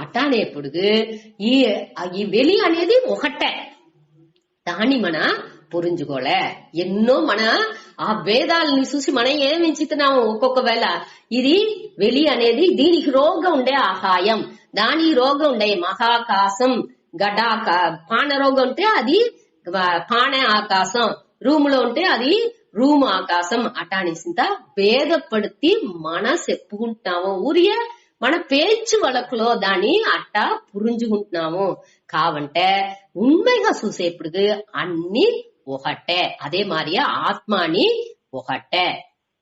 S1: అటానేప్పుడు ఈ వెలి అనేది ఒకటే, దాన్ని మన పురుంజుకోలే. ఎన్నో మన ఆ భేదాలని చూసి మనం ఏమించుతున్నాము. ఒక్కొక్క వేళ ఇది వెలి అనేది దీనికి రోగం ఉండే ఆహాయం, దాని రోగం ఉండే మహాకాశం, పాన రోగం ఉంటే అది పాన ఆకాశం, రూమ్ లో ఉంటే అది రూమ్ ఆకాశం. అటానిసింత భేదపడితే మన చెప్పుకుంటున్నాము. ఊరియే మన పేచ్చు వழக்குలో దాన్ని అట్టా పురుంజుకుంటున్నాము. కావంటే ఉண்மைగా చూసేప్పుడు అన్ని ఒకటే. అదే మారియా ఆత్మాని ఒకటే.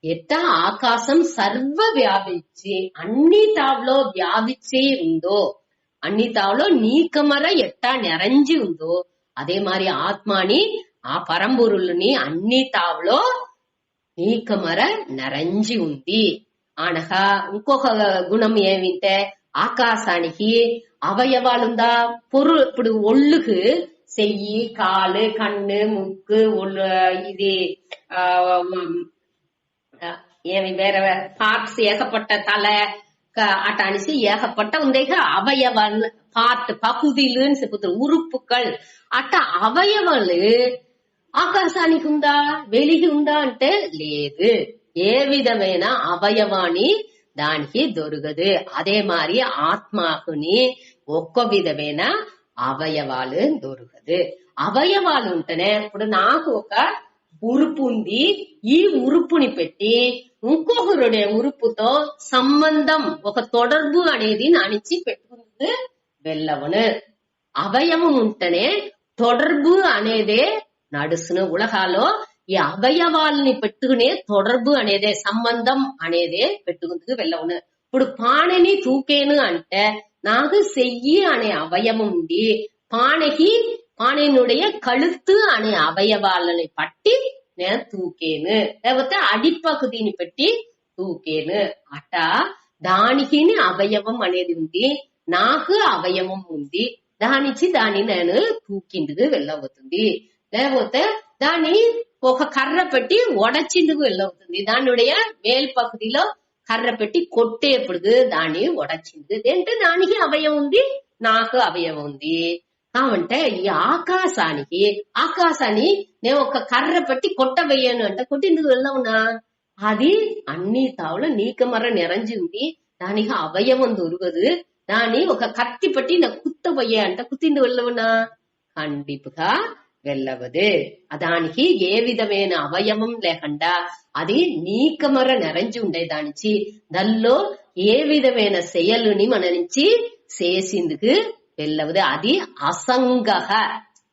S1: ఎట్టా ఆకాశం సర్వ వ్యాపించి అన్ని తావులో వ్యాపించి ఉందో, అన్ని తావులో నీకమర ఎట్టా నెరంజి ఉందో, అదే మారి ఆత్మాని ఆ పరంపొరుల్ని అన్ని తావులో నీకమర నెరంజి ఉంది. అనగా ఇంకొక గుణం ఏమింటే ఆకాశానికి అవయవాలుందా ఇప్పుడు ఒళ్ళుకు చెయ్యి, కాలు, కన్ను, ముక్కు, ఇది ఏమి వేరే పార్ట్స్ ఏకపట్ట తల అటానిసి ఏకపట్ట ఉందేక అవయవాలు పార్ట్ పకుదిలు అని చెప్పుతారు, ఉరుపుకల్ అట్ట అవయవాలు ఆకాశానికి ఉందా వెలిగి ఉందా అంటే లేదు. ఏ విధమైన అవయవాన్ని దానికి దొరకదు. అదే మారి ఆత్మకుని ఒక్క విధమైన అవయవాలు దొరకదు. అవయవాలు ఉంటేనే ఇప్పుడు నాకు ఒక ఉరుపు ఉంది, ఈ ఉరుపుని పెట్టి ఇంకొకరుడే ఉరుపుతో సంబంధం ఒక తొడర్బు అనేది నానిచ్చి పెట్టుకుంది వెళ్ళవను. అవయవం ఉంటేనే తొడర్బు అనేదే నడుస్తున్న ఉలహాలో ఈ అవయవాల్ని పెట్టుకునే తొడర్బు అనేదే సంబంధం అనేదే పెట్టుకుందుకు వెళ్ళవును. ఇప్పుడు పాణని తూకేను అంటే నాకు చెయ్యి అనే అవయవం ఉంది, పాణినుடைய కழுத்து అనే అవయవాలని పట్టి నేను తూకేను, లేకపోతే అడిపకు దీన్ని పెట్టి తూకేను. అట దానికి అవయవం అనేది ఉంది, నాకు అవయవం ఉంది, దానిచ్చి దాన్ని నేను తూకిందుకు వెళ్ళవుతుంది. లేకపోతే దాన్ని ఒక కర్ర పెట్టి ఒడచిందుకు వెళ్ళవుతుంది, దానిuடைய మేల్పకుదిలో కర్ర పెట్టి కొట్టేప్పుడు దాన్ని ఒడచింది అంటే దానికి అవయవం ఉంది, నాకు అవయవం ఉంది. కావంటే ఈ ఆకాశాన్ని నేను ఒక కర్ర పెట్టి కొట్టవేయను అంటే కొట్టిందుకు వెళ్ళవునా, అది అన్ని తావులో నీకమర నిరంజి ఉంది, దానికి అవయవం దొరకదు. దాన్ని ఒక కత్తి పెట్టి నాకు కుత్తబోయే అంటే కుత్తిందు వెళ్ళవునా, ఖండిపుగా వెళ్ళవదు. దానికి ఏ విధమైన అవయవం లేకుండా అది నీకమర నెరంజి ఉండేదానిచి దానిలో ఏ విధమైన செயలుని మన నుంచి చేసిందుకు వెళ్ళవదు. అది అసంగహ,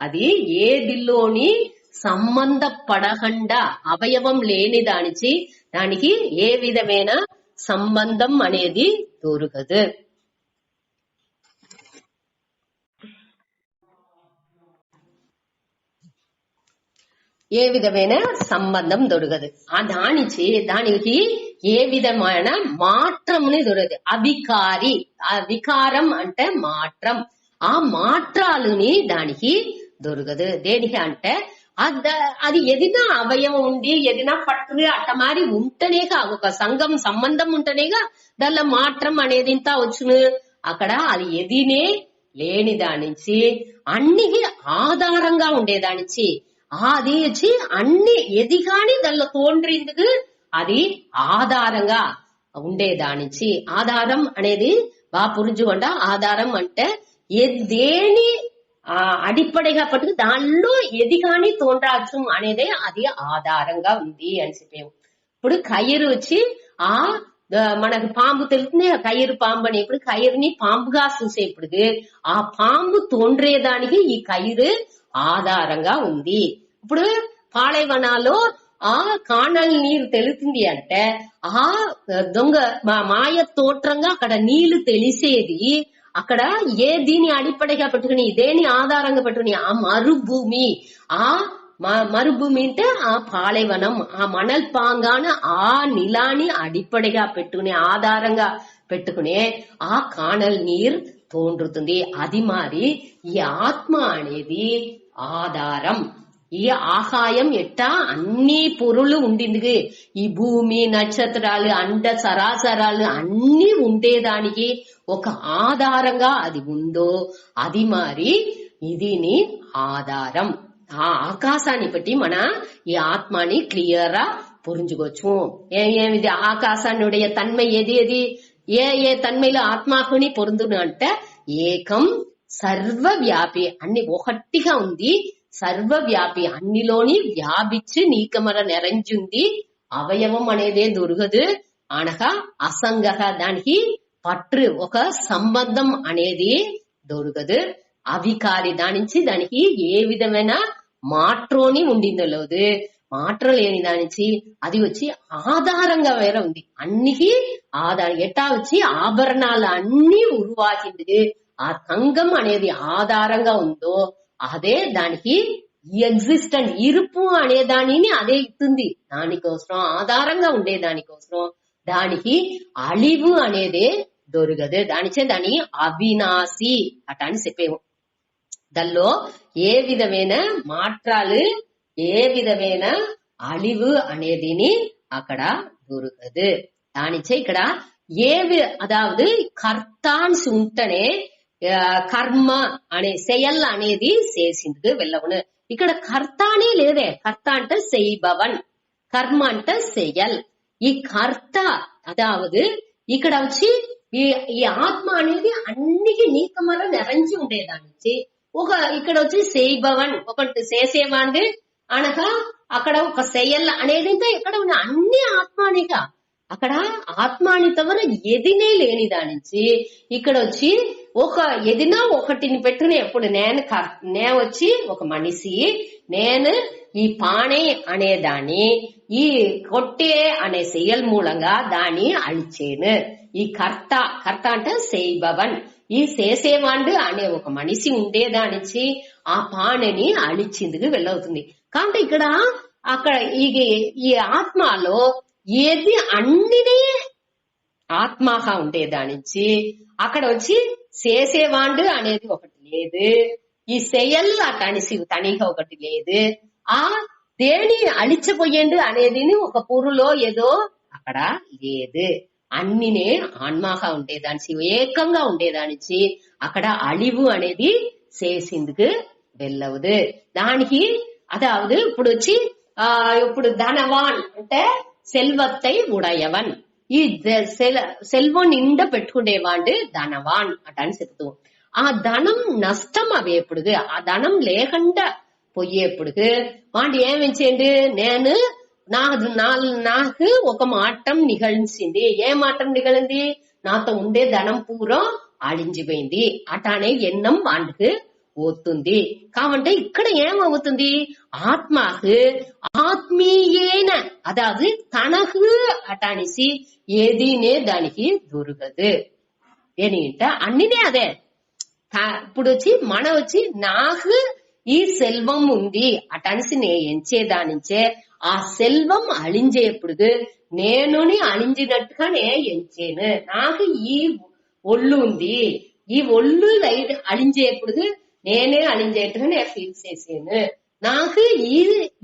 S1: అది ఏదిలోని సంబంధపడకుండా అవయవం లేని దానిచి దానికి ఏ విధమైన సంబంధం అనేది దొరకదు. ఏ విధమైన సంబంధం దొరకదు. దానికి ఏ విధమైన మాత్రముని దొరకదు. అవికారి, వికారం అంటే మాత్రం, ఆ మాత్రాలుని దానికి దొరకదు. దేనికి అంటే అది ఎదినా అవయవం ఉండి ఎదినా పట్టు అట్ట మారి ఉంటేనేగా ఒక సంబంధం ఉంటేనేగా దానిలో మాత్రం అనేది ఇంత వచ్చును. అక్కడ అది ఎదినే లేని దానించి అన్నికి ఆధారంగా ఉండేదానిచి అది వచ్చి అన్ని ఎదిగాని దానిలో తోండ్రిందుకు అది ఆధారంగా ఉండేదానిచి. ఆధారం అనేది బాగా పురుజుకుంటా. ఆధారం అంటే దేని అడిప్పడిగా పట్టుకు దానిలో ఎది కాని తోండ్రాచ్చు అనేదే అది ఆధారంగా ఉంది అని చెప్పాము. ఇప్పుడు కయ్యరు వచ్చి మనకు పాంబు తెలుస్తుంది, కయ్యరు పాంబు అని. ఇప్పుడు కయ్యరుని పాంబుగా చూసేప్పుడు ఆ పాంబు తోండ్రేదానికి ఈ కయ్యరు ఆధారంగా ఉంది. ఇప్పుడు పాళైవనాల్లో కాణల్ నీరు తెలుతుంది అంటే దొంగ మాయ తోట్రంగా అక్కడ నీళ్లు తెలిసేది అక్కడ దీని అడిపడిగా పెట్టుకుని దేని ఆధారంగా పెట్టుకుని ఆ మరుభూమి మరుభూమి అంటే పాళైవనం మణల్ పాంగాన నిలాని అడిపడిగా పెట్టుకుని ఆధారంగా పెట్టుకునే కాణల్ నీరు తోండ్రుతుంది. అది మారి ఈ ఆత్మ అనేది ఆధారం. ఈ ఆకాయం ఎట్టా అన్ని పొరులు ఉండింది, ఈ భూమి నక్షత్రాలు అండ సరాసరాలు అన్ని ఉండేదానికి ఒక ఆధారంగా అది ఉందో అది మరి ఇదిని ఆధారం. ఆకాశాన్ని బట్టి మన ఈ ఆత్మని క్లియర్ గా పురించుకోవచ్చు. ఏమిది ఆకాశాన్నుடைய తన్மை ఏది ఏ తన్మైలో ఆత్మాకుని పొందును అంటే ఏకం సర్వవ్యాపి, అన్ని ఒకటిగా ఉంది, సర్వవ్యాపి అన్నిలోని వ్యాపించి నీకమర నెరంజుంది. అవయవం అనేదే దొరకదు అనగా అసంగత, దానికి పట్టు ఒక సంబంధం అనేది దొరకదు. అవికారి, దాని నుంచి దానికి ఏ విధమైన మాట్రోని ఉండిందో లేదు, మాట్రో లేని దానించి అది వచ్చి ఆధారంగా వేరే ఉంది. అన్నికి ఆధారం ఎట్టా వచ్చి ఆభరణాలు అన్ని ఉరువాకింది ఆ తంగం అనేది ఆధారంగా ఉందో అదే దానికి ఎగ్జిస్టెంట్ ఇరుపు అనే దానిని అదే ఇస్తుంది. దానికోసం ఆధారంగా ఉండే దానికోసం దానికి అలివు అనేదే దొరకదు. దానిచే దాని అవినాశి అట అని చెప్పేము. దానిలో ఏ విధమైన మాట్రాలు ఏ విధమైన అలివు అనేదిని అక్కడ దొరకదు. దానిచే ఇక్కడ అదావదు కర్తాన్స్ ఉంటనే కర్మ అనే செயல் అనేది చేసింది వెళ్ళవును. ఇక్కడ కర్త అనే లేదే, కర్త అంటే செய்பவன், కర్మ అంటే செயல். ఈ కర్త అదావదు ఇక్కడ వచ్చి ఈ ఆత్మ అనేది అన్నికి నీకమర నెరంచి ఉండేదానికి ఇక్కడ వచ్చి செய்பவன் ఒకటి చేసేవాండి అనగా అక్కడ ఒక செயல் అనేది ఇక్కడ ఉన్న అన్ని ఆత్మానిగా అక్కడ ఆత్మాని తవర ఎదినే లేని దానించి ఇక్కడ వచ్చి ఒక ఎదినా ఒకటిని పెట్టుకుని ఎప్పుడు నేను వచ్చి ఒక మనిషి, నేను ఈ పాణే అనే దాన్ని ఈ కొట్టే అనే செயல் మూలంగా దాన్ని అழிచేను. ఈ కర్త అంటే செய்பவன், ఈ చేసేవాండు అనే ఒక మనిషి ఉండేదానిచ్చి ఆ పాణిని అழிచిందుకు వెళ్ళవుతుంది. కాబట్టి ఇక్కడ అక్కడ ఈ ఆత్మలో ఏది అన్నినే ఆత్మగా ఉండేదానిచ్చి అక్కడ వచ్చి చేసేవాండు అనేది ఒకటి లేదు, ఈ செயல் అటనిసి తనిగా ఒకటి లేదు, దేని అழிచపోయేండు అనేది ఒక పురులో ఏదో అక్కడ లేదు. అన్నినే ఆత్మగా ఉండేదానిచి ఏకంగా ఉండేదానిచి అక్కడ అలివు అనేది చేసిందుకు వెళ్ళవదు. దానికి అదావదు ఇప్పుడు వచ్చి ఇప్పుడు ధనవాన్ అంటే సెల్వత్తై ఉడయవన్, ఈ సెల్వం నిండా పెట్టుకునేవాడు ధనవాన్ అట అని చెప్తూ ఆ ధనం నష్టం అవేప్పుడు ఆ ధనం లేకుండా పోయేప్పుడు వాడు ఏమించండి నాకు ఒక మాటం నిగళించింది. ఏ మాటం నిగళింది? నాతో ఉండే ధనం పూరం అழிంచిపోయింది అటానే ఎన్నం వాడికి పోతుంది. కాబట్టి ఇక్కడ ఏమవుతుంది? ఆత్మకు ఆత్మీయేన అదాదు తనకు అటానిసి ఏదీనే దానికి దొరకదు. ఏంట అన్నినే అదే. ఇప్పుడు వచ్చి మన వచ్చి నాకు ఈ సెల్వం ఉంది అటనిసి నే ఎంచేదానించే ఆ సెల్వం అழிంచేప్పుడు నేనుని అழிంచినట్టుగా నే ఎంచేను. నాకు ఈ ఒళ్ళు ఉంది, ఈ ఒళ్ళు అழிంచేప్పుడు నేనే అழிంచేట్టుగా నేను ఫీల్ చేసాను. నాకు ఈ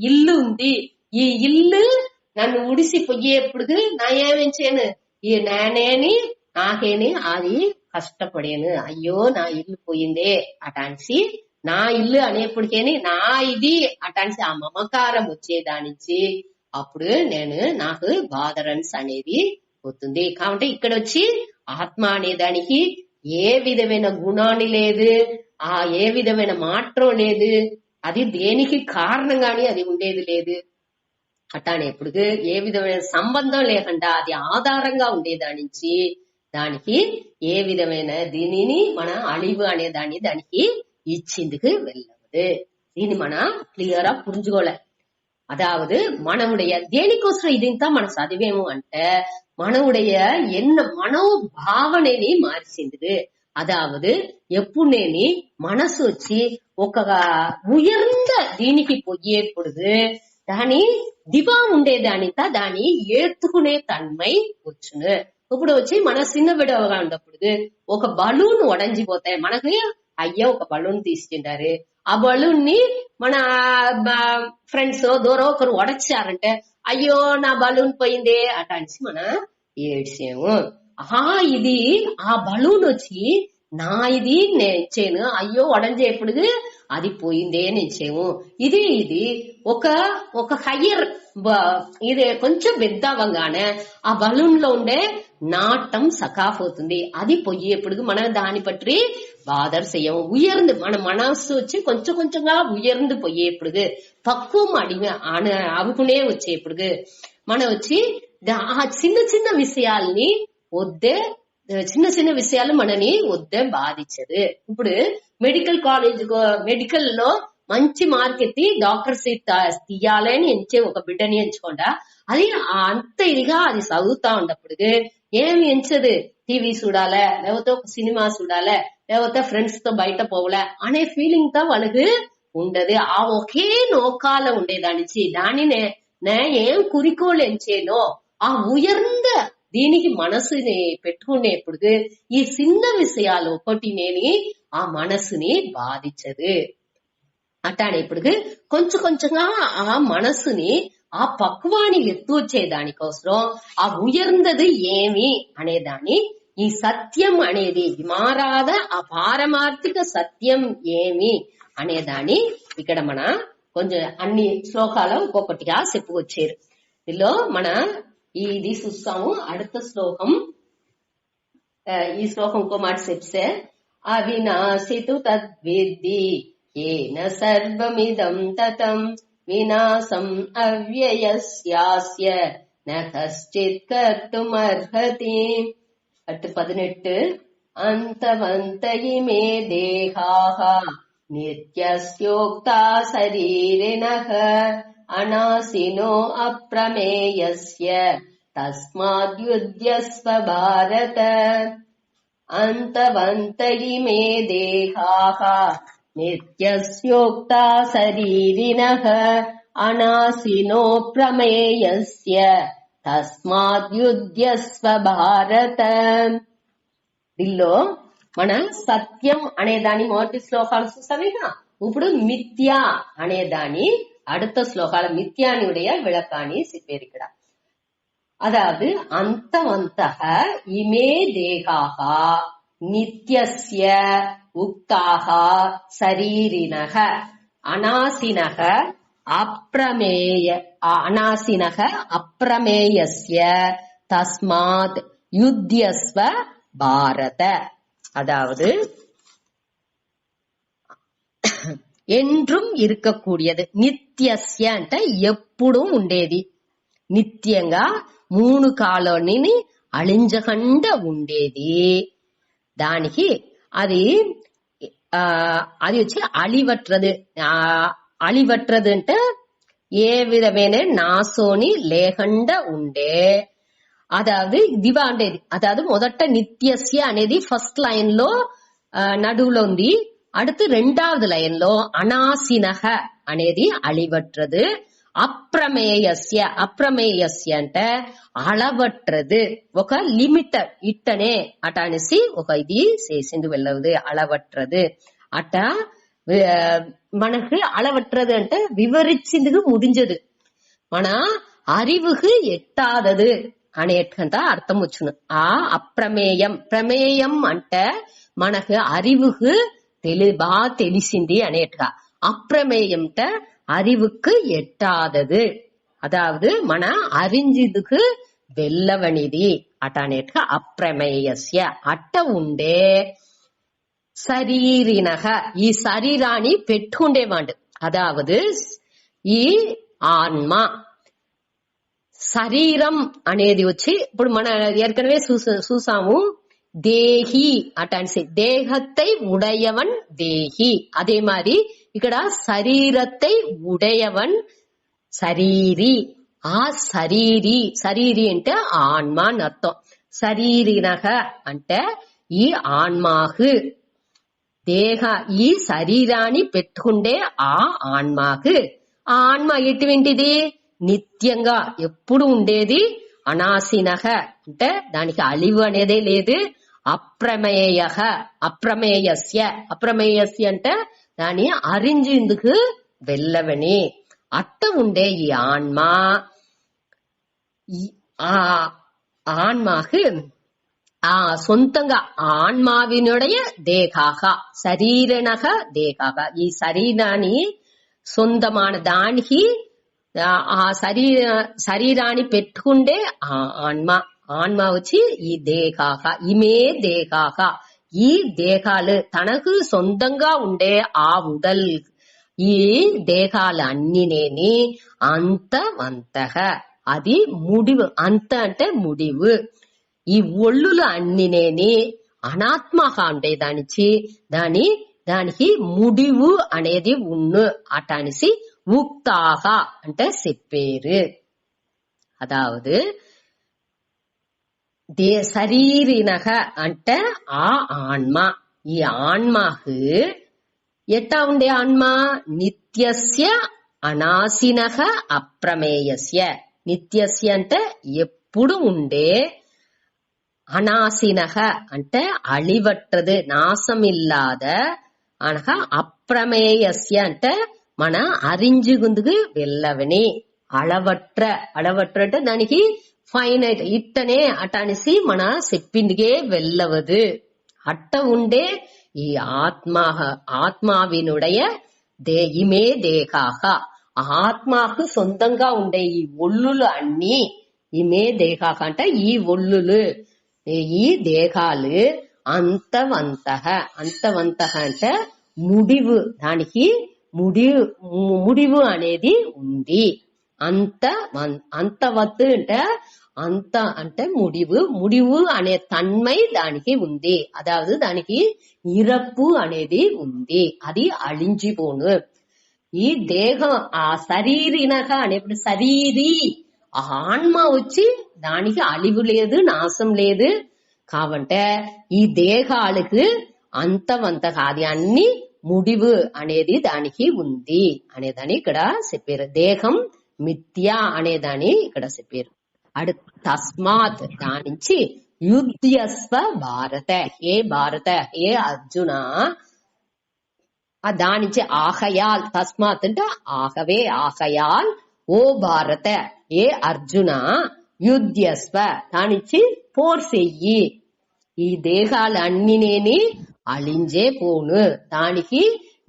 S1: ఇల్లు ఉంది, ఈ ఇల్లు నన్ను ఉడిసిపోయేప్పుడు నా ఏమించాను ఈ నేనేని నాకేని అది కష్టపడాను. అయ్యో నా ఇల్లు పోయిందే అటాన్సి నా ఇల్లు అనేప్పటికేని నా ఇది అటాన్సి ఆ మమకారం వచ్చేదానించి అప్పుడు నాకు బాధరన్స్ అనేది పోతుంది. కాబట్టి ఇక్కడ వచ్చి ఆత్మ అనేదానికి ఏ విధమైన గుణాన్ని లేదు, ఏ విధమైన మాత్రం లేదు, అది దేనికి కారణం గాని అది ఉండేది లేదు. అట్లానే ఇప్పుడు ఏ విధమైన సంబంధం లేకుండా అది ఆధారంగా ఉండేదాని నుంచి దానికి ఏ విధమైన దీనిని మన అழிவு అనే దానికి ఇచ్చిందుకు వెళ్ళదు. దీన్ని మనం క్లియరా புரிஞ்சுకోలే. அதாவது மனவுடைய தேனிக்கோசரம் இதுதான் మన చదివేము అంటే మనவுடைய என்ன మనోభావనని మార్చింది. అదావదు ఎప్పుడేని మనసు వచ్చి ఒక ఉయర్ந்த దీనికి పోయేప్పుడు దాని దివా ఉండేదానిత దాని ఏత్తుకునే తన్మై వచ్చును. ఇప్పుడు వచ్చి మన చిన్న విడవగా ఉన్నప్పుడు ఒక బలూన్ ఉడంజిపోతాయి. మనకి అయ్యో ఒక బలూన్ తీసుకుంటారు, ఆ బలూన్ ని మన ఫ్రెండ్స్ దూరం ఒకరు ఉడచారంటే అయ్యో నా బలూన్ పోయిందే అట అనేసి మన ఏడ్చేము. ఇది ఆ బలూన్ వచ్చి నా ఇది నేర్చేను, అయ్యో ఉడంజేప్పుడు అది పోయిందే నేర్చేము. ఇది ఒక హయ్యర్ ఇది కొంచెం పెద్దవంగానే ఆ బలూన్ లో ఉండే నాటం సకాఫవుతుంది. అది పోయేప్పుడు మనం దాని పற்றி బాధర్ செய்யவும். உயர்ந்து మన మనస్సు వచ్చి కొంచెం కొంచెంగా ఉయర్ந்து పోయేప్పుడు పక్వం అవుకునే వచ్చేప్పుడు మనం వచ్చి ఆ చిన్న చిన్న విషయాల్ని వద్దే చిన్న చిన్న విషయాలు మనని వద్దే బాధించదు. ఇప్పుడు మెడికల్ కాలేజ్ మెడికల్ లో మంచి మార్క్ ఎత్తి డాక్టర్ సీట్ తీయాలి అని ఎంచే ఒక బిడ్డని ఎంచుకోండా అది అంత ఇదిగా అది చదువుతా ఉన్నప్పుడు ఏమి ఎంచదు, టీవీ చూడాలే లేకపోతే ఒక సినిమా చూడాలే లేకపోతే ఫ్రెండ్స్ తో బయట పోవలే అనే ఫీలింగ్ తో వాళ్ళకి ఉండదు. ఆ ఒకే నోకాల ఉండేదానిచి దానినే ఏం குறிக்கோள் ఎంచేనో ఆ ఉయర్ந்த దీనికి మనసుని పెట్టుకునేప్పుడు ఈ చిన్న విషయాలు ఒకటి నేని ఆ మనసుని బాధించదు. అట్లానే ఇప్పుడు కొంచెం కొంచెంగా ఆ మనసుని ఆ పక్వాన్ని ఎత్తు వచ్చే దానికోసం ఆ ఉయర్ந்தது ఏమి అనేదాన్ని ఈ సత్యం అనేది మారాద ఆ పారమార్థిక సత్యం ఏమి అనేదాన్ని ఇక్కడ మన కొంచెం అన్ని శ్లోకాలు ఒక్కొక్కటిగా చెప్పుకొచ్చారు. దీనిలో మన ఇది చూస్తాము. అడుత శ్లోకం ఈ శ్లోకం ఇంకో మాట చెప్తే అవినాశితు తద్విద్ధి ఏన సర్వమిదం తతం వినాశం అవ్యయస్యాస్య న కశ్చిత్ కర్తుమర్హతి. 18 అంతవంత ఇమే దేహాః నిత్యస్యోక్తా శరీరిణః అనాసినో అప్రమేయస్య తస్మాద్యుధ్యస్వ భారత. అంతవంత ఇమే దేహాః నిత్యస్యోక్తా శరీరిణః అనాసినో ప్రమేయస్య తస్మాద్యుధ్యస్వ భారత. దీనిలో మన సత్యం అనే దాని మొదటి శ్లోకాలు చూసామేగా. ఇప్పుడు మిథ్య అనే దాని அடுத்த శ్లోకాల మిథ్యానుடைய విளக்காని చెప్పారు ఇక్కడ. అదాదు అంతవంతః ఇమే దేహాః నిత్యస్య ఉక్తాః శరీరిణః అనాసినః అప్రమేయస్య తస్మాత్ యుధ్యస్వ భారత. அதாவது என்றும் இருக்கக்கூடியது. నిత్యస్య అంటే ఎప్పుడు ఉండేది, నిత్యంగా 3 కాలాన్ని అళించకుండా ఉండేది. దానికి అది వచ్చి అழிవట్రదు. అழிవట్రదు అంటే ఏ విధమైన నాశోని లేకుండా ఉండే. అదాவது దివా ఉండేది. అదాவது మొదట నిత్యస్య అనేది ఫస్ట్ లైన్ లో నడువులో ఉంది. அடுத்து 2வது లైన్ లో అనాసినః అనేది అழிవట్రదు. అప్రమేయస్య అంటే అళవట్రదు, ఒక లిమిటర్ ఇట్టనే అట అనేసి ఒక ఇది చేసింది వెళ్ళదు. అళవట్రదు అట్ట మనకు అళవట్రదు అంటే వివరించింది ముడించదు, మన அறிவுக்கு ఎట్టాదదు అనేటంత అర్థం వచ్చును. ఆ అప్రమేయం ప్రమేయం అంటే మనకు அறிவுக்கு బాగా తెలిసింది అనేట్టుగా. అప్రమేయంట அறிவுக்கு ఎట్టాదదు, అదాவது మన அறிஞ்சதுக்கு వెళ్ళవనిది అట అనేట్టుగా అప్రమేయస్య అట్ట ఉండే. శరీరినః ఈ శరీరాన్ని పెట్టుకుండేవాడు. అదావదు ఈ ఆత్మ శరీరం అనేది వచ్చి ఇప్పుడు మన ఏற்கனவே చూసాము தேகி அட்டான்சி தேகத்தை உடையவன் தேகி. அதே மாதிரி ఇక్కడ శరీరத்தை உடையவன் శరీరి. ఆ శరీరి అంటే ఆత్మ అని అర్థం. శరీరినః అంటే ఈ ఆత్మకు దేహ ఈ శరీరాన్ని పెట్టుకుండే ఆ ఆత్మకు. ఆ ఆత్మ ఎటువంటిది? నిత్యంగా ఎప్పుడు ఉండేది. అనాశినః అంటే దానికి అలివు అనేదే లేదు. అప్రమేయ అప్రమేయస్య అంటే దాన్ని అరించేందుకు వెళ్ళవని అట్ట ఉండే ఈ ఆత్మ ఆత్మకు సొంతంగా ఆత్మావినుடைய దేహాக శరీరనః దేహాக ఈ శరీరాన్ని సొంతమైన దానికి ఆ శరీరాన్ని పెట్టుకుండే ఆత్మ వచ్చి ఈ దేహాక ఇమే దేహాక ఈ దేహాలు తనకు సొంతంగా ఉండే ఆ ఉడల్ ఈ దేహాలు అన్నినేని అంతవంతః అది ముడివు. అంత అంటే ముడివు. ఈ ఒళ్ళులు అన్నినేని అనాత్మగా ఉండే దానికి ముడివు అనేది ఉన్ను అటనిసి ఉక్తాహ అంటే చెప్పేరు. అదావదు శరీరినః అంటే ఆ ఆత్మ. ఈ ఆత్మకు ఎట్టా ఉండే ఆత్మ? నిత్యస్య అనాశినః అప్రమేయస్య. నిత్యస్య అంటే ఎప్పుడు ఉండే, అనాశినః అంటే అழிவற்றது నాశమిల్లాద అనగా అప్రమేయస్య అంటే మన అరింజుగుందుకు వెళ్ళవని. అళవట్ర అంటే దానికి ఫైనైట్ ఇట్టనే అటనిసి మన చెప్పిందిగే వెళ్ళవదు. అట్ట ఉండే ఈ ఆత్మావినుடைய ఇమే దేహాక ఆత్మకు సొంతంగా ఉండే ఈ ఒళ్ళులు అన్ని ఇమే దేహాక అంటే ఈ ఒళ్ళులు ఈ దేహాలు అంతవంతః అంటే ముడివు. దానికి ముడివు అనేది ఉంది. అంతవత్తు అంటే అంత అంటే ముడివు అనే తన్మై దానికి ఉంది. అదావదు దానికి ఇరప్పు అనేది ఉంది. అది అழிంచిపోను. ఈ దేహం ఆ శరీరినక అనేప్పుడు శరీరి ఆత్మ వచ్చి దానికి అలివు లేదు, నాశం లేదు. కాబట్టి ఈ దేహాలకు అంతవంతగా అది అన్ని ముడివు అనేది దానికి ఉంది అనేదాన్ని ఇక్కడ చెప్పారు. దేహం మిథ్యా అనేదాన్ని ఇక్కడ చెప్పారు. తస్మాత్ దానించి యుధ్యస్వ భారత హే భారత హే అర్జున దానించి ఆహయాల్ తస్మాత్ అంటే ఆహవే ఆహయాల్ ఓ భారత ఏ అర్జున యుధ్యస్వ దానించి పోర్ చెయ్యి. ఈ దేహాలన్నినేని అలింజే పోను. దానికి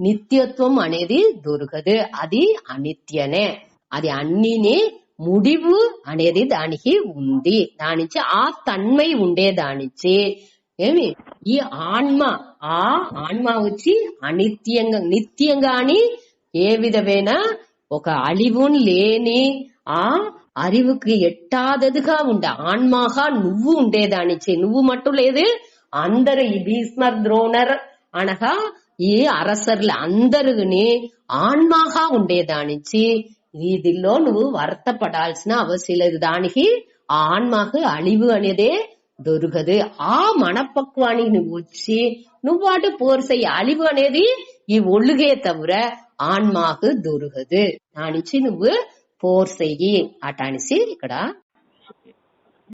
S1: నిత్యత్వం అనేది దొరకదు. అది అనిత్యనే. అది అన్నిని ముడివు అనేది దానికి ఉంది. దానించి ఆ తన్మై ఉండే దానించి ఏమి ఈ ఆత్మ వచ్చి నిత్యంగాని ఏ విధమైన ఒక అలివు లేని ఆ அறிவுக்கு ఎట్టాదదుగా ఉండే ఆత్మగా నువ్వు ఉండేదానిచ్చి నువ్వు మట్టు లేదు. అందరు ఈ భీష్మర్ ద్రోణర్ అనగా ఈ అరసర్లు అందరుని ఆత్మగా ఉండేదానిచ్చి వీధిలో నువ్వు వర్తపడాల్సిన అవసరం లేదు. దానికి ఆ ఆత్మకు అழிவு అనేదే దొరకదు. ఆ మనపక్వానికి నువ్వు వచ్చి నువ్వు వాటి పోర్సయ్యి అழிவு అనేది ఈ ఒళ్ళుగే తవిర ఆత్మకు దొరకదు. దానిచ్చి నువ్వు పోర్సయ్యి అటానిసి ఇక్కడ